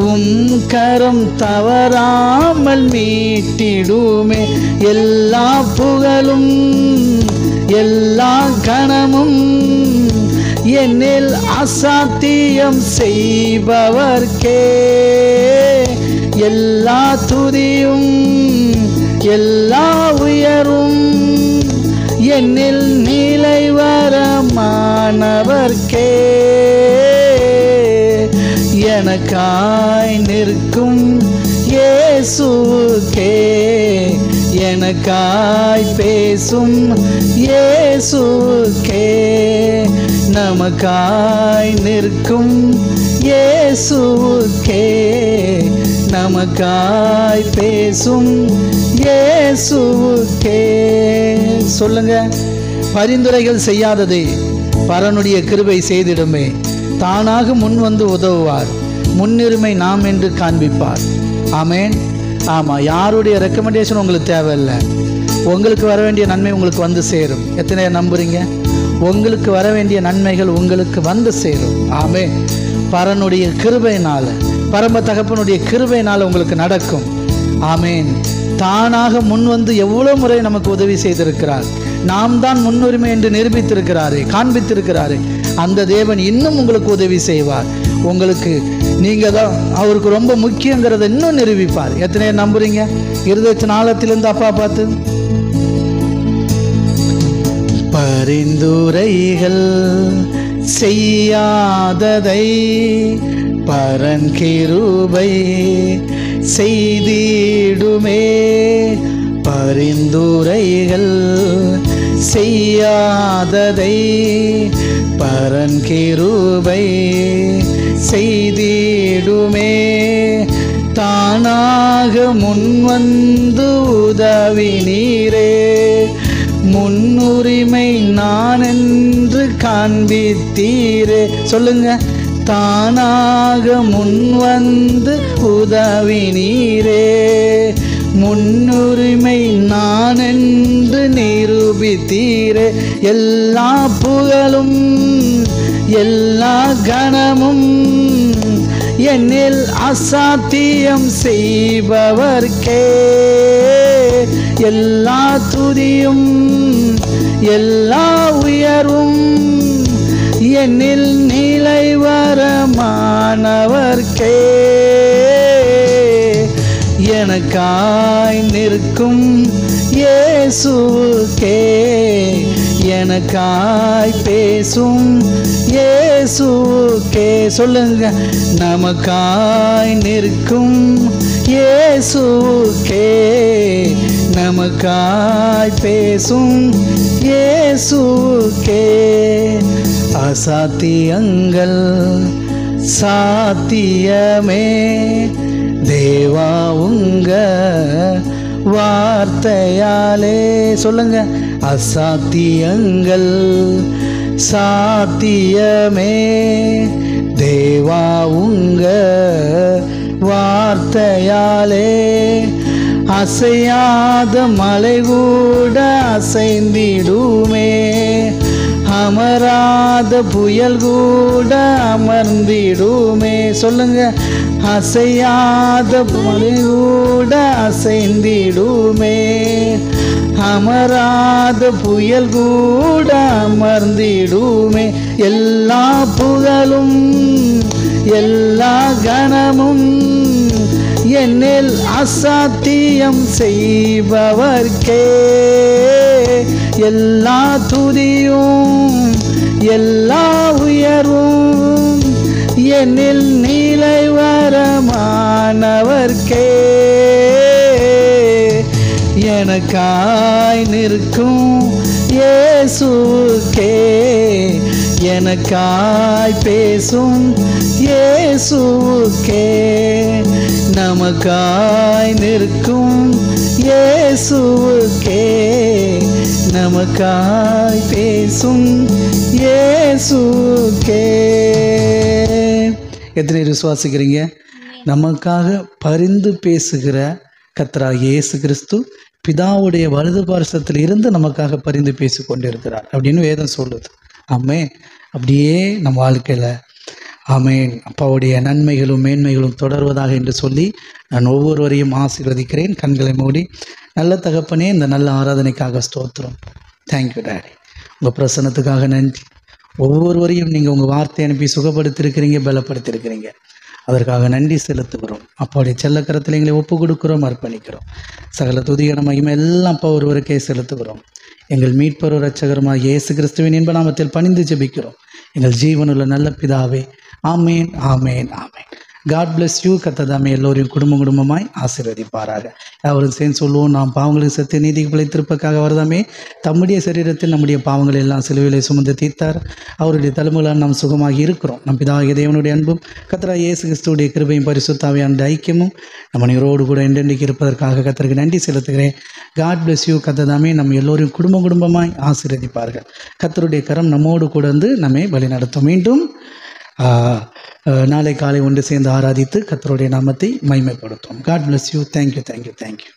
Speaker 1: உம் கரம் தவறாமல் மீட்டிடுமே. எல்லா புகழும் எல்லா கணமும் என்னில் அசாத்தியம் செய்பவர்க்கே எல்லா துதியும் எல்லா உயரும் என்னில் நிலைவரமானவர்க்கே. எனக்காய் நிற்கும் இயேசுக்கே எனக்காய் பேசும் இயேசுவுக்கே, நமக்காய் நிற்கும் இயேசுவுக்கே, நமக்காய் பேசும் இயேசுவுக்கே. சொல்லுங்க, பரிந்துரைகள் செய்யாததை பரனுடைய கிருபை செய்திடுமே. தானாக முன் வந்து உதவுவார், முன்னுரிமை நாம் என்று காண்பிப்பார். ஆமேன். ஆமாம், யாருடைய ரெக்கமெண்டேஷன் உங்களுக்கு தேவையில்லை. உங்களுக்கு வர வேண்டிய நன்மை உங்களுக்கு வந்து சேரும். எத்தனை நம்புறீங்க? உங்களுக்கு வர வேண்டிய நன்மைகள் உங்களுக்கு வந்து சேரும். ஆமேன். பரனுடைய கிருபையினால, பரம தகப்பனுடைய கிருபையினால உங்களுக்கு நடக்கும். ஆமேன். தானாக முன் வந்து எவ்வளோ முறை நமக்கு உதவி செய்திருக்கிறார். நாம் தான் முன்னுரிமை என்று நிரூபித்திருக்கிறாரே, காண்பித்திருக்கிறாரே. அந்த தேவன் இன்னும் உங்களுக்கு உதவி செய்வார். உங்களுக்கு நீங்கள் தான் அவருக்கு ரொம்ப முக்கியங்கிறத இன்னும் நிரூபிப்பார். எத்தனை நம்புறீங்க? இருதயத்தின் ஆழத்திலிருந்து அப்பா பார்த்து, பரிந்துரைகள் செய்யாததை பரன் கிருபை செய்திடுமே. பரிந்துரைகள் செய்யாததை பரன் கிருபை செய்திடுமே. தானாக முன்வந்து உதவி நீரே, முன்னுரிமை நான் என்று காண்பித்தீரே. சொல்லுங்க, தானாக முன்வந்து உதவி நீரே, முன்னுரிமை நான் என்று நிரூபித்தீரே. எல்லா புகழும் எல்லா கணமும் என்னில் அசாத்தியம் செய்பவர்க்கே, எல்லா துதியும் எல்லா உயர்வும் என்னில் நிலைவரமானவர்க்கே. எனக்காய் நிற்கும் இயேசுவுக்கே, எனக்காய் பேசும் இயேசுவுக்கே. சொல்லுங்க, நமக்காய் நிற்கும் இயேசுவுக்கே, நமக்காய் பேசும் இயேசுவுக்கே. அசாத்தியங்கள் சாத்தியமே தேவா உங்க வார்த்தையாலே. சொல்லுங்க, அசாத்தியங்கள் சாத்தியமே தேவா உங்க வார்த்தையாலே. அசையாத மலை கூட அசைந்திடுமே, அமராத புயல் கூட அமர்ந்திடுமே. சொல்லுங்க, அசையாத மலை கூட அசைந்திடுமே, அமராத புயல் கூட அமர்ந்திடுமே. எல்லா புகழும் எல்லா கணமும் என்னில் அசாத்தியம் செய்பவர்க்கே, எல்லா துதியும் எல்லா உயர்வும் என்னில் நிலைவரமானவர்க்கே. எனக்காய் நிற்கும் இயேசுவுக்கே, எனக்காய் பேசும் இயேசுவுக்கே, நமக்காய் நிற்கும் இயேசுவுக்கே, நமக்காய் பேசும் இயேசுவுக்கே. எத்தனை விசுவாசிக்கிறீங்க? நமக்காக பரிந்து பேசுகிற கர்த்தராகிய இயேசு கிறிஸ்து பிதாவுடைய வலது பார்சத்தில் இருந்து நமக்காக பரிந்து பேசி கொண்டிருக்கிறார் அப்படின்னு வேதம் சொல்லுது. ஆமென். அப்படியே நம்ம வாழ்க்கையில் ஆமென் அப்பாவுடைய நன்மைகளும் மேன்மைகளும் தொடர்வதாக என்று சொல்லி நான் ஒவ்வொருவரையும் ஆசீர்வதிக்கிறேன். கண்களை மூடி, நல்ல தகப்பனே, இந்த நல்ல ஆராதனைக்காக ஸ்தோத்திரம். Thank you daddy. உங்கள் பிரசன்னத்துக்காக நன்றி. ஒவ்வொருவரையும் நீங்கள் உங்கள் வார்த்தை அனுப்பி சுகப்படுத்தியிருக்கிறீங்க, பலப்படுத்தியிருக்கிறீங்க. அதற்காக நன்றி செலுத்துகிறோம். அப்பாவுடைய செல்லக்கரத்தில் எங்களை ஒப்பு கொடுக்குறோம், அர்ப்பணிக்கிறோம். சகல துதியான மகிமை எல்லாம் அப்பா ஒருவருக்கே செலுத்துகிறோம். எங்கள் மீட்பர் இரட்சகருமாகிய இயேசு கிறிஸ்துவின் இன்ப நாமத்தில் பணிந்து ஜெபிக்கிறோம் எங்கள் ஜீவனுள்ள நல்ல பிதாவே. Amen, amen, amen. God bless you. கர்த்தர் தாமே எல்லோரையும் குடும்பமாய் ஆசீர்வதிப்பாராக. அவரும் சேர்ந்து சொல்லுவோம், நாம் பாவங்களுக்கு செத்து நீதிக்கு பிழைத்திருப்பதற்காக அவர்தாமே தம்முடைய சரீரத்தில் நம்முடைய பாவங்களை எல்லாம் சிலுவையிலே சுமந்து தீர்த்தார். அவருடைய தலைமையிலால் நாம் சுகமாகி இருக்கிறோம். நம் பிதாகிய தேவனுடைய அன்பும் கர்த்தராகிய இயேசு கிறிஸ்துவுடைய கிருபையும் பரிசுத்த ஆவியானவருடைய ஐக்கியமும் நம்ம நீரோடு கூட என்றென்றைக்கு இருப்பதற்காக கர்த்தருக்கு நன்றி செலுத்துகிறேன். God bless you. கர்த்தர் தாமே நம்ம எல்லோரையும் குடும்பமாய் ஆசீர்வதிப்பார்கள். கர்த்தருடைய கரம் நம்மோடு கூட வந்து நம்மை வழி நடத்தும். மீண்டும் நாளை காலை ஒன்று சேர்ந்து ஆராதித்து கர்த்தருடைய நாமத்தை மகிமைப்படுத்தும். God bless you. தேங்க்யூ.